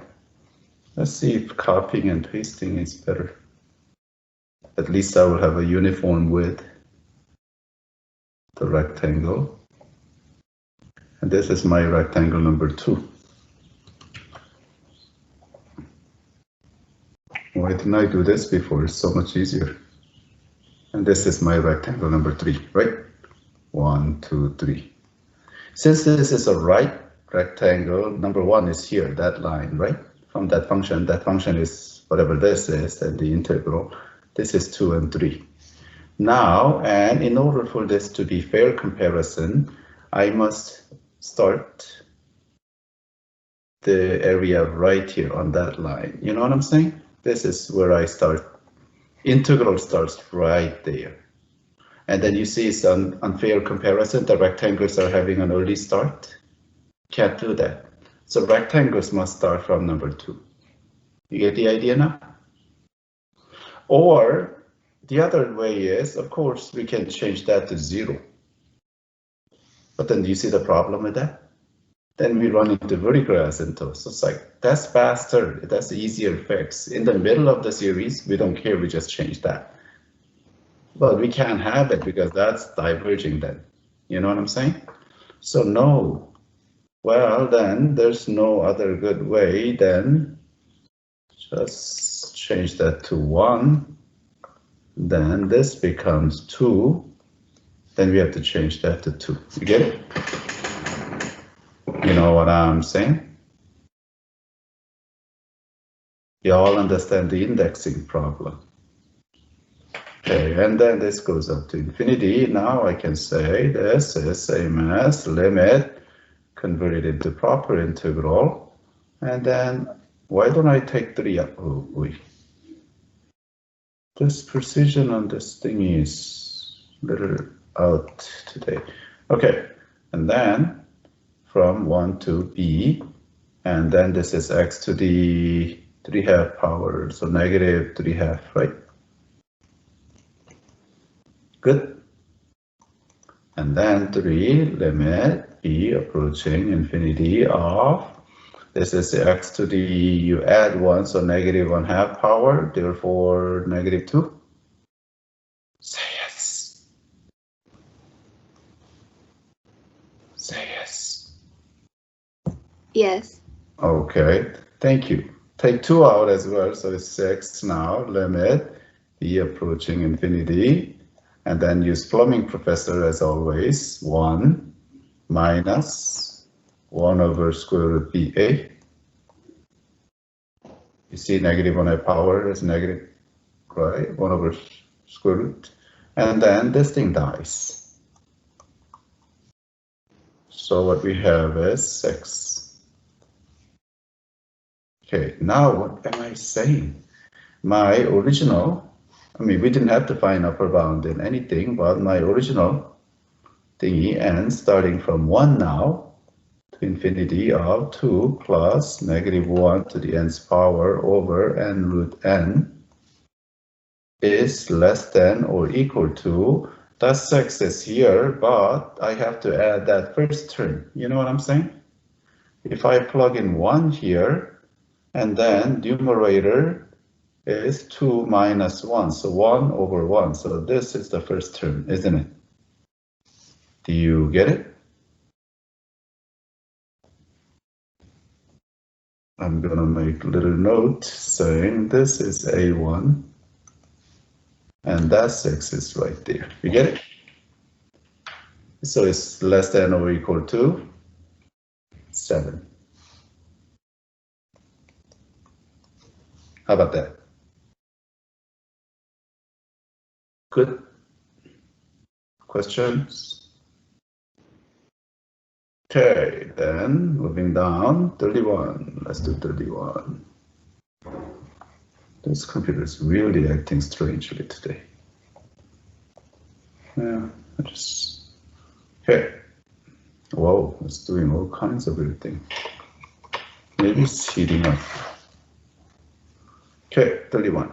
Let's see if copying and pasting is better. At least I will have a uniform width. The rectangle. And this is my rectangle number 2. Why didn't I do this before? It's so much easier. And this is my rectangle number 3, right? 1, 2, 3. Since this is a right rectangle, number 1 is here, that line, right? From that function is whatever this is, and the integral. This is 2 and 3. Now, and in order for this to be fair comparison, I must start the area right here on that line. You know what I'm saying? This is where I start. Integral starts right there. And then you see it's an unfair comparison. The rectangles are having an early start. Can't do that. So rectangles must start from number 2. You get the idea now? Or the other way is, of course, we can change that to 0. But then do you see the problem with that? Then we run into vertical asymptotes. So it's like, that's faster, that's the easier fix. In the middle of the series, we don't care, we just change that. But we can't have it because that's diverging then. You know what I'm saying? So no. Well, then there's no other good way than just change that to 1. Then this becomes 2. Then we have to change that to 2. You get it? You know what I'm saying? You all understand the indexing problem. Okay, and then this goes up to infinity. Now I can say this is same as limit converted into proper integral. And then why don't I take 3 up? Oh, wait. This precision on this thing is a little out today. Okay, and then from 1 to b, and then this is x to the 3/2 power, so negative 3/2, right? Good. And then 3 limit b approaching infinity of, this is the x to the, you add 1, so negative 1/2 power, therefore negative 2. Say yes. Say yes. Yes. Okay, thank you. Take 2 out as well, so it's 6 now, limit b approaching infinity. And then use plumbing professor as always, 1 minus 1 over square root BA. You see negative 1/2 power is negative, right? 1 over square root. And then this thing dies. So what we have is 6. Okay, now what am I saying? My original, I mean, we didn't have to find upper bound in anything, but my original thingy ends starting from 1 now to infinity of 2 plus negative 1 to the nth power over n root n is less than or equal to, that 6 is here, but I have to add that first term. You know what I'm saying? If I plug in 1 here, and then numerator is 2 minus 1, so 1 over 1. So this is the first term, isn't it? Do you get it? I'm gonna make a little note saying this is A1 and that 6 is right there. You get it? So it's less than or equal to 7. How about that? Good. Questions? Okay, then moving down, 31. Let's do 31. This computer is really acting strangely today. Yeah, okay. Whoa, it's doing all kinds of weird things. Maybe it's heating up. Okay, 31.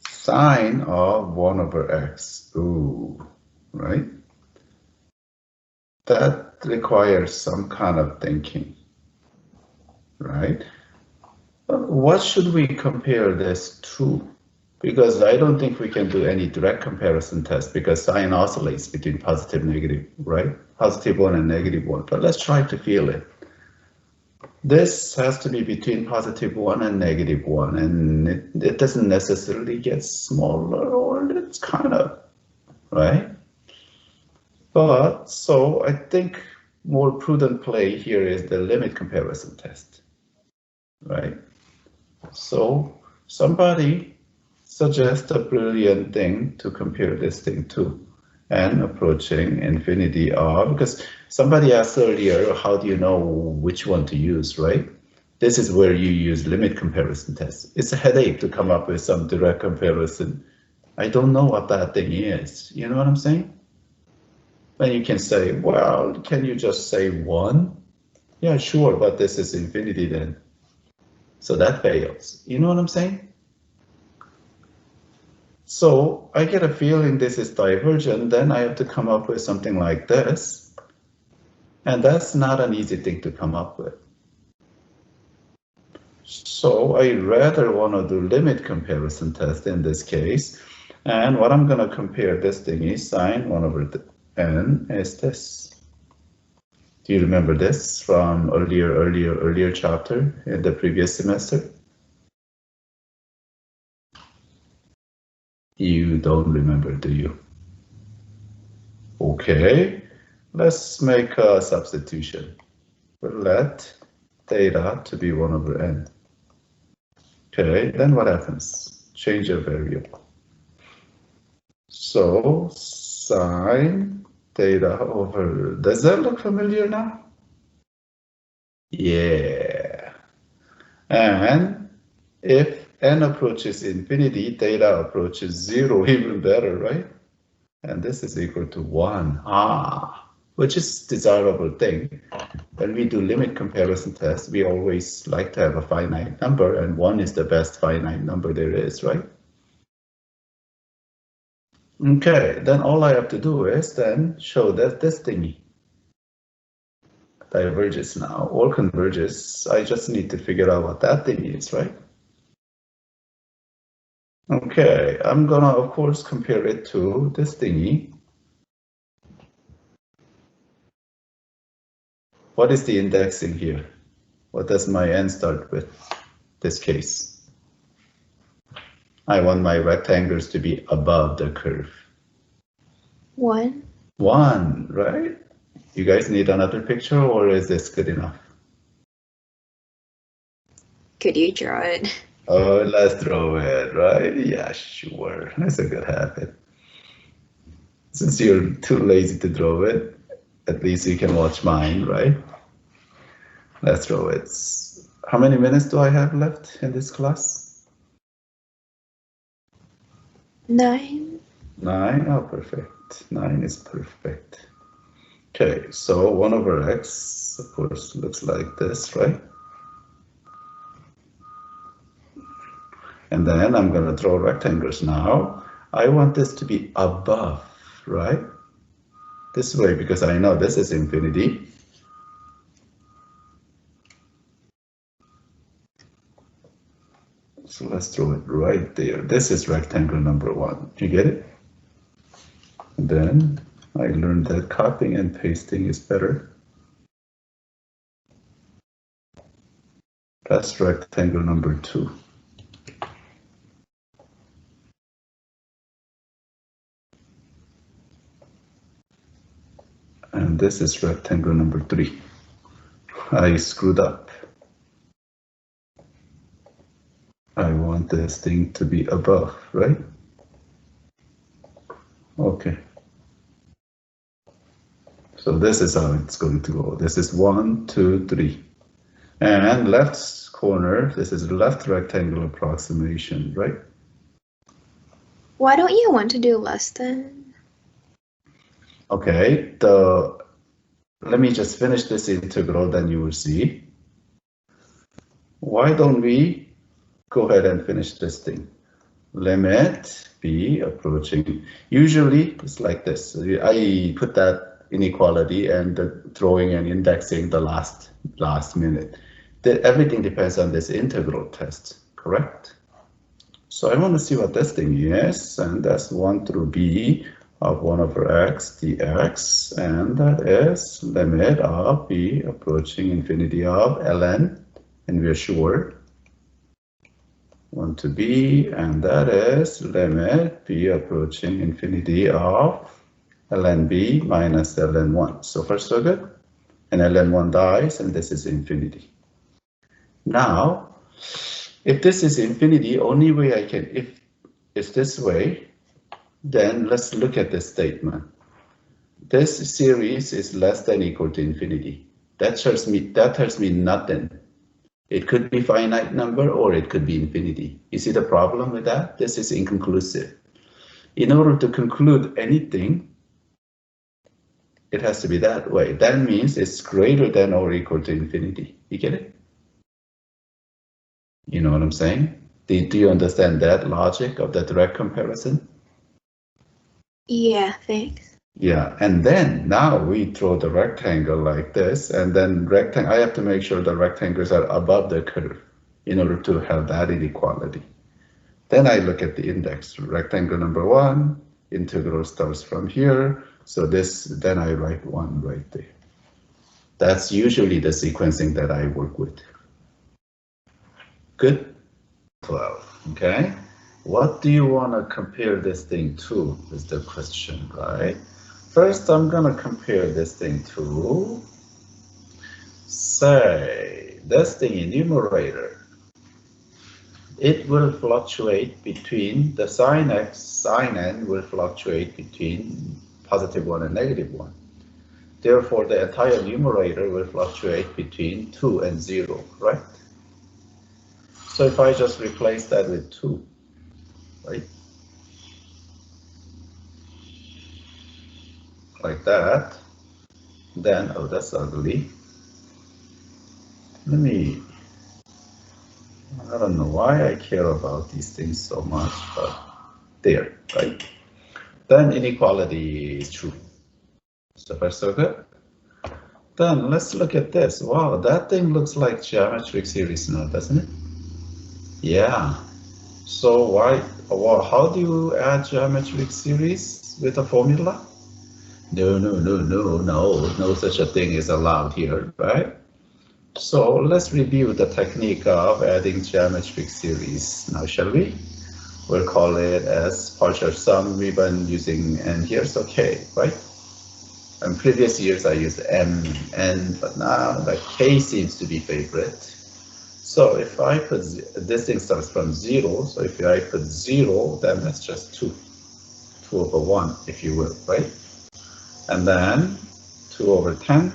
Sine of 1 over x. Ooh, right? That requires some kind of thinking, right? But what should we compare this to? Because I don't think we can do any direct comparison test because sine oscillates between positive, negative, right? Positive 1 and negative 1, but let's try to feel it. This has to be between positive 1 and negative 1, and it doesn't necessarily get smaller, or it's kind of, right? But, so I think more prudent play here is the limit comparison test, right? So somebody suggest a brilliant thing to compare this thing to, and approaching infinity r, because somebody asked earlier, how do you know which one to use, right? This is where you use limit comparison test. It's a headache to come up with some direct comparison. I don't know what that thing is. You know what I'm saying? Then you can say, well, can you just say 1? Yeah, sure, but this is infinity then. So that fails. You know what I'm saying? So I get a feeling this is divergent, then I have to come up with something like this. And that's not an easy thing to come up with. So I rather want to do limit comparison test in this case. And what I'm going to compare this thing is sine 1 over n is this. Do you remember this from earlier chapter in the previous semester? You don't remember, do you? Okay, let's make a substitution. We'll let theta to be 1 over n. Okay, then what happens? Change a variable. So sine theta over, does that look familiar now? Yeah. And if n approaches infinity, theta approaches 0, even better, right? And this is equal to 1. Which is desirable thing. When we do limit comparison tests, we always like to have a finite number, and 1 is the best finite number there is, right? Okay, then all I have to do is then show that this thingy diverges now or converges. I just need to figure out what that thing is, right? Okay, I'm gonna of course compare it to this thingy. What is the indexing here? What does my n start with? This case. I want my rectangles to be above the curve. 1. 1, right? You guys need another picture, or is this good enough? Could you draw it? Oh, let's draw it, right? Yeah, sure. That's a good habit. Since you're too lazy to draw it, at least you can watch mine, right? Let's draw it. How many minutes do I have left in this class? 9. 9? Oh, perfect. 9 is perfect. Okay, so 1 over x, of course, looks like this, right? And then I'm going to draw rectangles now. I want this to be above, right? This way, because I know this is infinity. So let's draw it right there. This is rectangle number 1. You get it? And then I learned that copying and pasting is better. That's rectangle number 2. And this is rectangle number 3. I screwed up. I want this thing to be above, right? Okay. So this is how it's going to go. This is 1, 2, 3. And left corner, this is left rectangle approximation, right? Why don't you want to do less than? Okay, let me just finish this integral, then you will see. Why don't we go ahead and finish this thing? Limit b approaching. Usually it's like this. I put that inequality and throwing and indexing the last minute. Everything depends on this integral test, correct? So I want to see what this thing is, and that's 1 through b of 1 over x dx, and that is limit of b approaching infinity of ln, and we're sure 1 to b, and that is limit b approaching infinity of ln b minus ln 1. So far so good, and ln 1 dies, and this is infinity. Now, if this is infinity, only way I can, if it's this way, then let's look at this statement. This series is less than or equal to infinity. That tells me nothing. It could be finite number or it could be infinity. You see the problem with that? This is inconclusive. In order to conclude anything, it has to be that way. That means it's greater than or equal to infinity. You get it? You know what I'm saying? Do you understand that logic of the direct comparison? Yeah, thanks. Yeah, and then now we throw the rectangle like this, and then I have to make sure the rectangles are above the curve in order to have that inequality. Then I look at the index, rectangle number 1, integral starts from here, so then I write 1 right there. That's usually the sequencing that I work with. Good? 12, okay? What do you want to compare this thing to is the question, right? First, I'm going to compare this thing to, say, this thing in numerator. It will fluctuate between, the sin x, sin n will fluctuate between positive 1 and negative 1. Therefore, the entire numerator will fluctuate between 2 and 0, right? So if I just replace that with 2, right? Like that, then, oh, that's ugly. I don't know why I care about these things so much, but there, right? Then inequality is true. So far, so good. Then let's look at this. Wow, that thing looks like geometric series now, doesn't it? Yeah. So how do you add geometric series with a formula? No such a thing is allowed here, right? So let's review the technique of adding geometric series now, shall we? We'll call it as partial sum. We've been using n, here's okay, right? In previous years I used m, n, but now the k seems to be favorite. So if I put, this thing starts from 0, so if I put 0, then that's just 2 over 1, if you will, right? And then 2 over 10,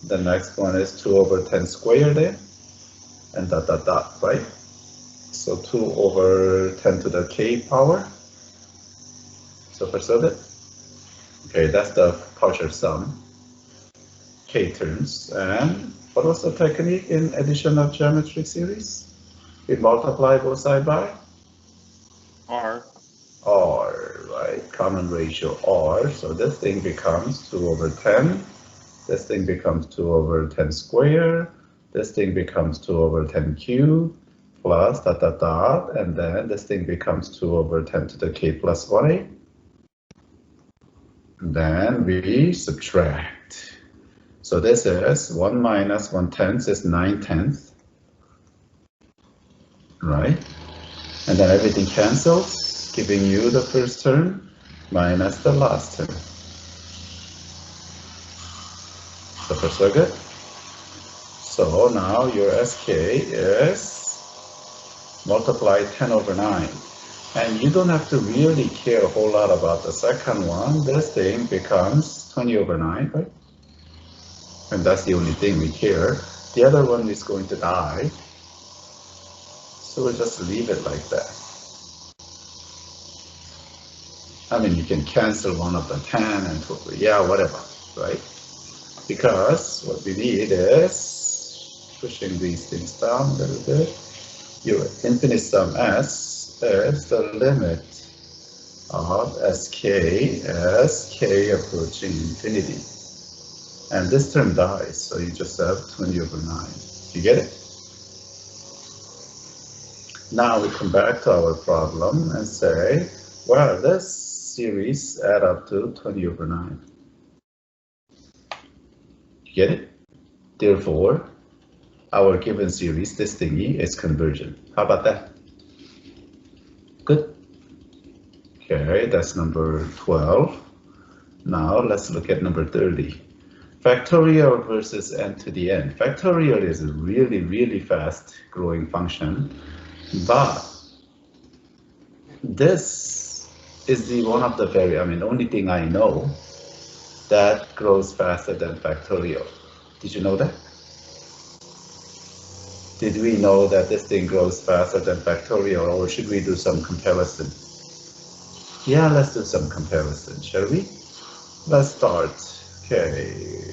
the next one is 2 over 10 squared there, and dot, right? So 2 over 10 to the k power. So for so that, okay, that's the partial sum, k terms. And what was the technique in addition of geometric series? We multiply both sides by? R. R, right? Common ratio R. So this thing becomes 2 over 10. This thing becomes 2 over 10 squared. This thing becomes 2 over 10 cubed plus dot, and then this thing becomes 2 over 10 to the k plus 1a. Then we subtract. So this is 1 minus 1/10 is 9/10. right? And then everything cancels, giving you the first term minus the last term. So far so good. So now your SK is multiply 10 over 9. And you don't have to really care a whole lot about the second one. This thing becomes 20 over 9, right? And that's the only thing we care. The other one is going to die. So we'll just leave it like that. I mean, you can cancel one of the 10 and 12, yeah, whatever, right? Because what we need is pushing these things down a little bit. Your infinite sum S is the limit of SK as K approaching infinity. And this term dies, so you just have 20 over 9. You get it? Now we come back to our problem and say, well, this series add up to 20 over 9. You get it? Therefore, our given series, this thingy, is convergent. How about that? Good. Okay, that's number 12. Now let's look at number 30. Factorial versus n to the n. Factorial is a really, really fast growing function, but this is the one of the only thing I know that grows faster than factorial. Did you know that? Did we know that this thing grows faster than factorial, or should we do some comparison? Yeah, let's do some comparison, shall we? Let's start. Okay,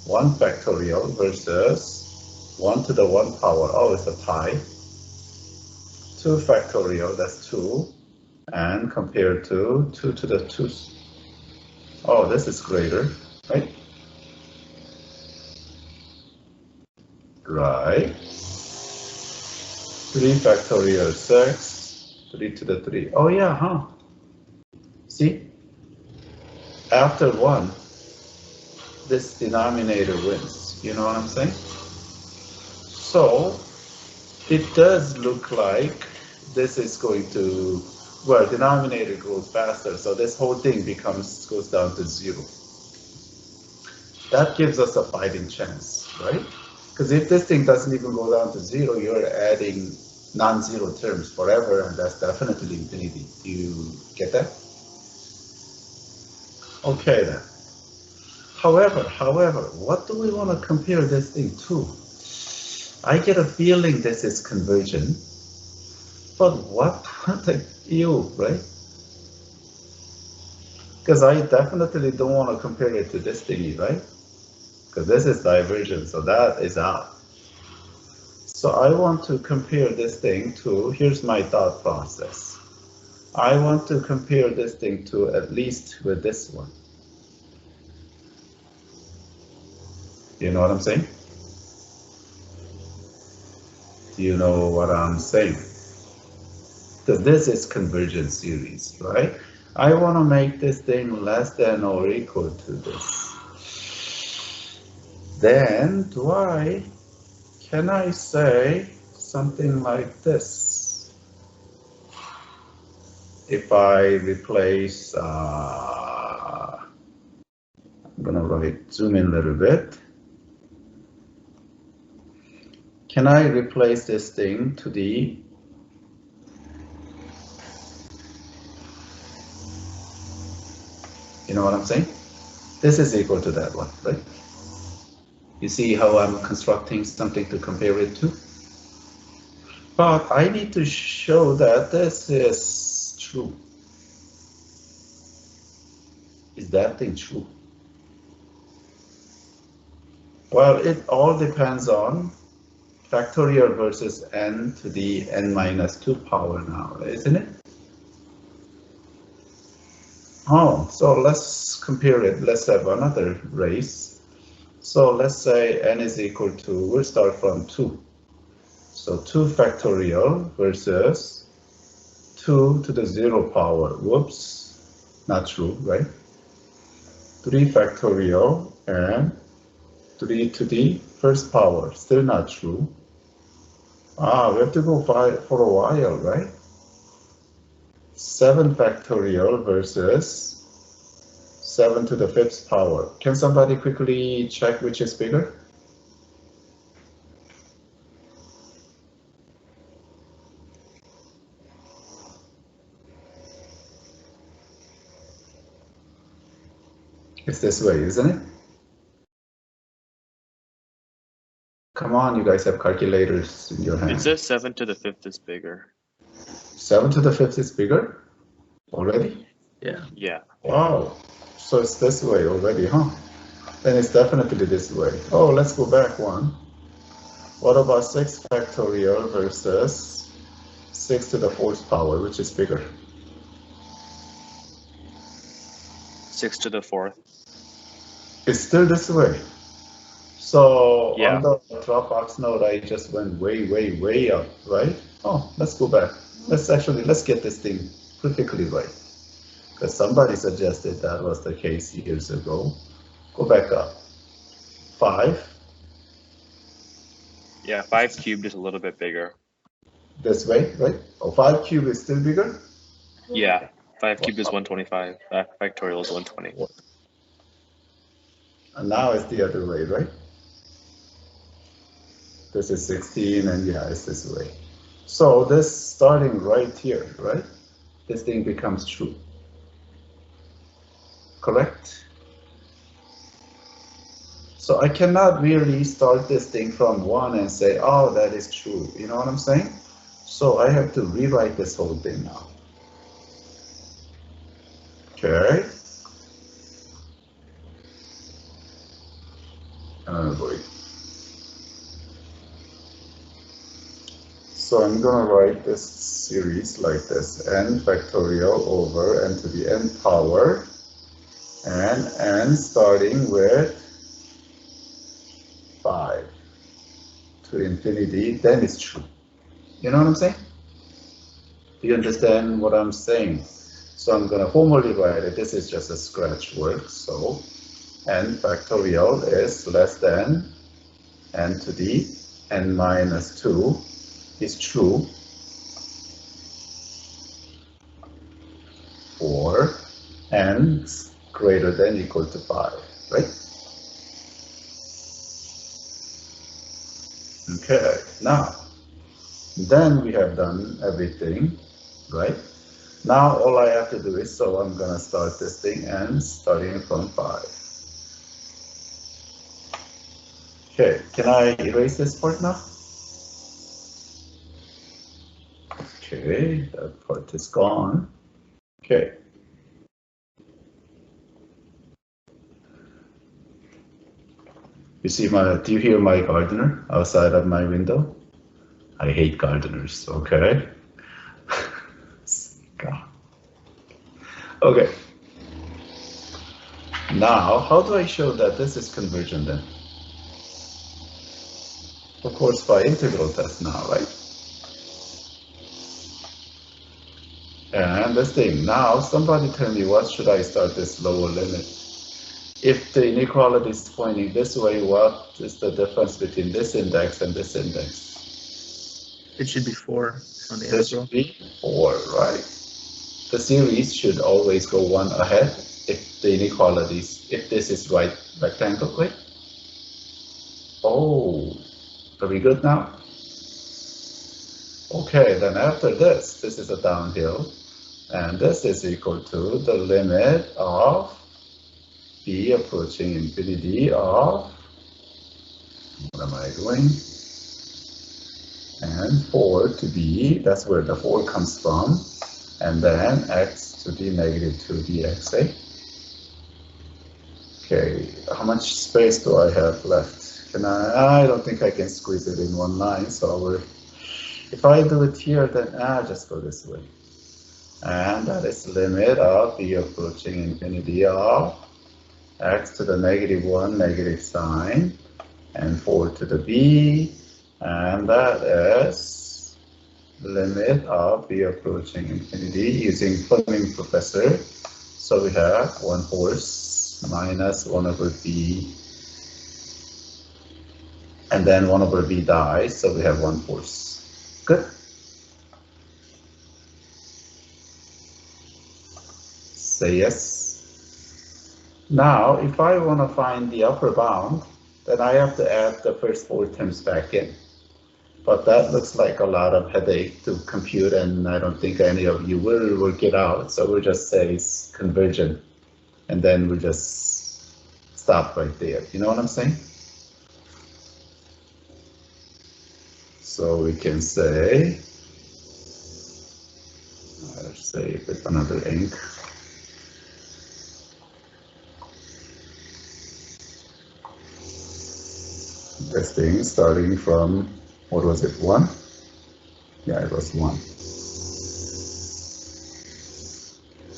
1 factorial versus 1 to the 1 power. Oh, it's a pi. 2 factorial, that's 2. And compared to 2 to the 2. Oh, this is greater, right? Right. 3 factorial 6. 3 to the 3. Oh, yeah, huh? See? After 1, this denominator wins. You know what I'm saying? So, it does look like this is going to, well, denominator grows faster, so this whole thing goes down to 0. That gives us a fighting chance, right? Because if this thing doesn't even go down to 0, you're adding non-zero terms forever, and that's definitely infinity. Do you get that? Okay then. However, what do we want to compare this thing to? I get a feeling this is convergent, but what the ew, right? Because I definitely don't want to compare it to this thingy, right? Because this is divergent, so that is out. So I want to compare this thing to, here's my thought process. I want to compare this thing to at least with this one. You know what I'm saying? Do you know what I'm saying? Because this is convergent series, right? I want to make this thing less than or equal to this. Then can I say something like this? If I replace, I'm gonna zoom in a little bit. Can I replace this thing to the you know what I'm saying? This is equal to that one, right? You see how I'm constructing something to compare it to? But I need to show that this is true. Is that thing true? Well, it all depends on factorial versus n to the n minus 2 power now, isn't it? Oh, so let's compare it. Let's have another race. So let's say n is equal to, we'll start from 2. So 2 factorial versus 2 to the 0 power. Whoops, not true, right? 3 factorial and 3 to the first power. Still not true. We have to go for a while, right? 7 factorial versus 7 to the 5th power. Can somebody quickly check which is bigger? It's this way, isn't it? Come on, you guys have calculators in your hand. It says 7 to the 5th is bigger. 7 to the 5th is bigger? Already? Yeah. Yeah. Wow. So it's this way already, huh? Then it's definitely this way. Oh, let's go back one. What about 6 factorial versus 6 to the 4th power, which is bigger? 6 to the 4th. It's still this way. So Yeah. on the Dropbox note, I just went way, way, way up, right? Oh, let's go back. Let's get this thing perfectly right. Because somebody suggested that was the case years ago. Go back up. 5. Yeah, 5 cubed is a little bit bigger. This way, right? Oh, 5 cubed is still bigger? Yeah, 5 cubed is 125. Factorial is 120. And now it's the other way, right? This is 16, and yeah, it's this way. So this starting right here, right? This thing becomes true. Correct? So I cannot really start this thing from 1 and say, oh, that is true. You know what I'm saying? So I have to rewrite this whole thing now. Okay. Oh boy. So I'm gonna write this series like this: n factorial over n to the n power, and n starting with 5 to infinity, then it's true. You know what I'm saying? Do you understand what I'm saying? So I'm gonna formally write it. This is just a scratch word. So n factorial is less than n to the n minus 2 is true for n greater than or equal to 5, right? Okay, now, then we have done everything, right? Now all I have to do is, so I'm gonna start this thing and starting from 5. Okay, can I erase this part now? Okay, that part is gone. Okay. You see do you hear my gardener outside of my window? I hate gardeners, okay? God. Okay. Now, how do I show that this is conversion then? Of course, by integral test now, right? And this thing, now somebody tell me what should I start this lower limit? If the inequality is pointing this way, what is the difference between this index and this index? It should be 4 on the This integral. should be 4, right? The series should always go 1 ahead if the inequalities, if this is right rectangle, right? Oh, are we good now? Okay, then after this is a downhill, and this is equal to the limit of b approaching infinity of, what am I doing? And 4 to b, that's where the 4 comes from, and then x to the negative 2 dxa. Okay, how much space do I have left? Can I don't think I can squeeze it in one line, so if I do it here, then just go this way. And that is limit of b approaching infinity of x to the negative 1 negative sign, and 4 to the b, and that is limit of b approaching infinity using Fleming professor. So we have 1/4 minus 1 over b, and then 1 over b dies, so we have 1/4. Good. Say yes. Now, if I want to find the upper bound, then I have to add the first 4 terms back in. But that looks like a lot of headache to compute, and I don't think any of you will work it out. So we'll just say it's convergent, and then we'll just stop right there. You know what I'm saying? So we can say, let's say with another ink. This thing starting from, what was it, 1? Yeah, it was 1.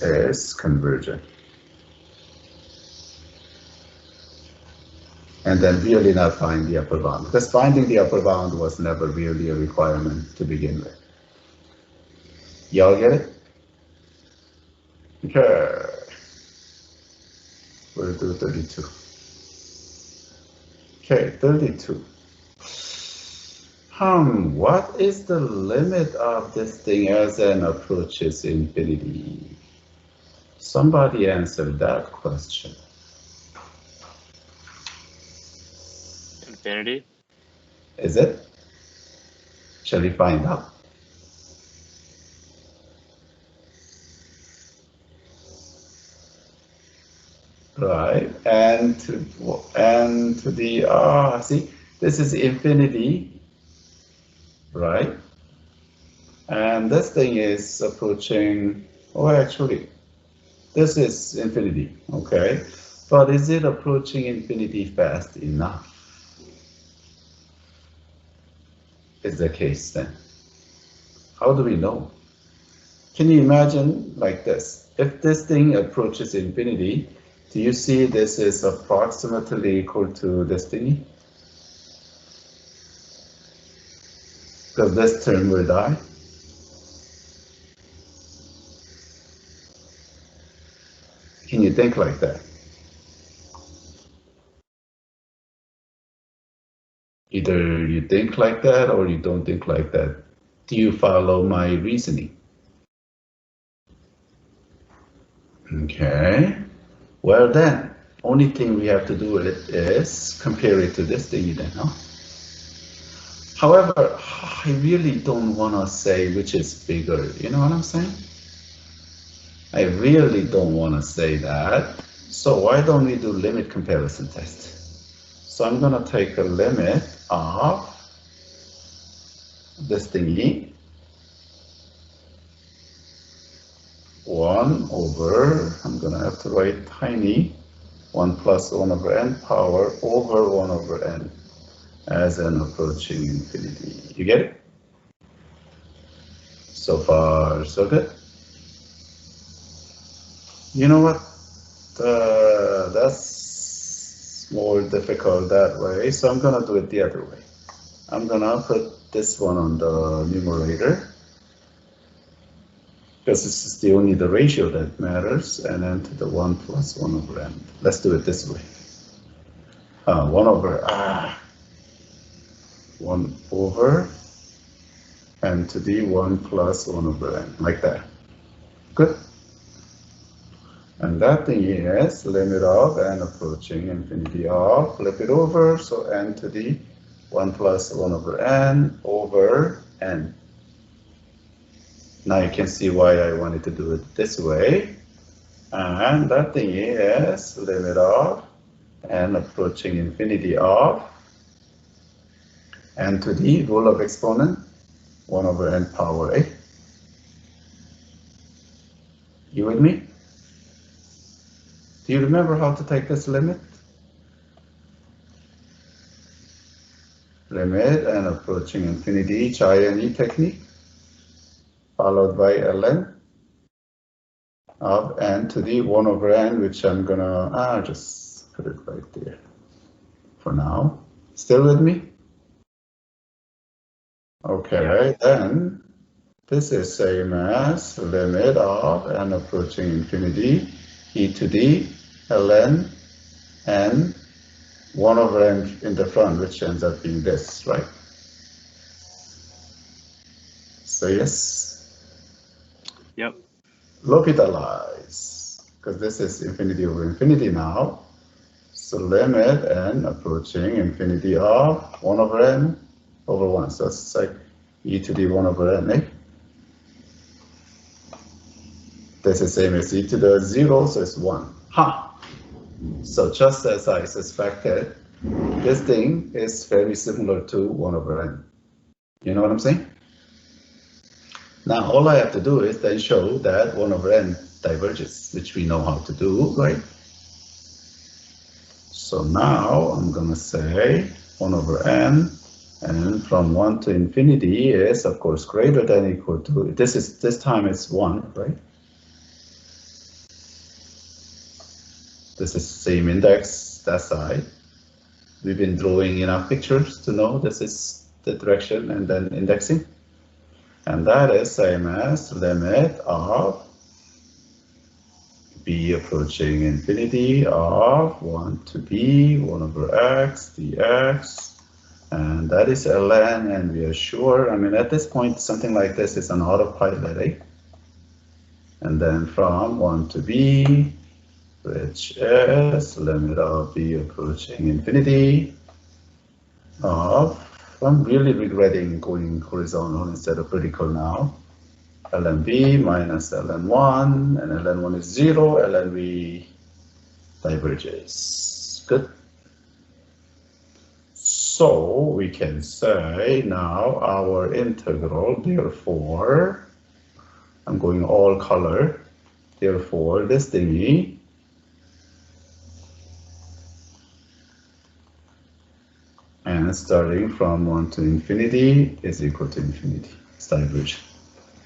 Is convergent. And then really not find the upper bound, because finding the upper bound was never really a requirement to begin with. Y'all get it? Okay. We'll do 32. Okay, 32. What is the limit of this thing as n approaches infinity? Somebody answer that question. Infinity? Is it? Shall we find out? Right, and to the see, this is infinity, right? And this thing is approaching, oh, actually, this is infinity, okay? But is it approaching infinity fast enough? Is the case then? How do we know? Can you imagine like this? If this thing approaches infinity, do you see this is approximately equal to this thingy? Because this term will die. Can you think like that? Either you think like that or you don't think like that. Do you follow my reasoning? Okay. Well then, only thing we have to do is compare it to this thingy then, huh? However, I really don't want to say which is bigger. You know what I'm saying? I really don't want to say that. So why don't we do limit comparison test? So I'm going to take a limit of this thingy, 1 over, I'm going to have to write tiny, 1 plus 1 over n power over 1 over n as n approaching infinity. You get it? So far, so good. You know what? That's more difficult that way, so I'm going to do it the other way. I'm going to put this one on the numerator, because this is the only the ratio that matters, and then to the 1 plus 1 over n. Let's do it this way. 1 over n to the 1 plus 1 over n, like that. Good. And that thing is limit of n approaching infinity of, flip it over, so n to the 1 plus 1 over n over n. Now you can see why I wanted to do it this way. And that thing is limit of n approaching infinity of n to the rule of exponent 1 over n power a. You with me? Do you remember how to take this limit? Limit n approaching infinity, Chi-Ne technique, followed by ln of n to the 1 over n, which I'm gonna just put it right there for now. Still with me? Okay, then this is same as limit of n approaching infinity, e to the ln n 1 over n in the front, which ends up being this, right? Say yes. Yep. L'Hospitalize, because this is infinity over infinity now. So limit n approaching infinity of 1 over n over 1. So it's like e to the 1 over n, eh? This is same as e to the 0, so it's 1. Ha! So just as I suspected, this thing is very similar to 1 over n. You know what I'm saying? Now all I have to do is then show that 1 over n diverges, which we know how to do, right? So now I'm gonna say 1 over n, and from 1 to infinity is of course greater than or equal to, this time it's 1, right? This is same index, that side. We've been drawing enough pictures to know this is the direction and then indexing. And that is same as limit of b approaching infinity of 1 to b, 1 over x dx. And that is ln, and we are sure, I mean, at this point, something like this is an autopilot, eh? And then from 1 to b, which is limit of b approaching infinity of, I'm really regretting going horizontal instead of vertical now, ln b minus ln 1, and ln 1 is 0, ln v diverges. Good. So we can say now our integral, therefore, I'm going all color, therefore this thingy and starting from 1 to infinity is equal to infinity. It's divergent.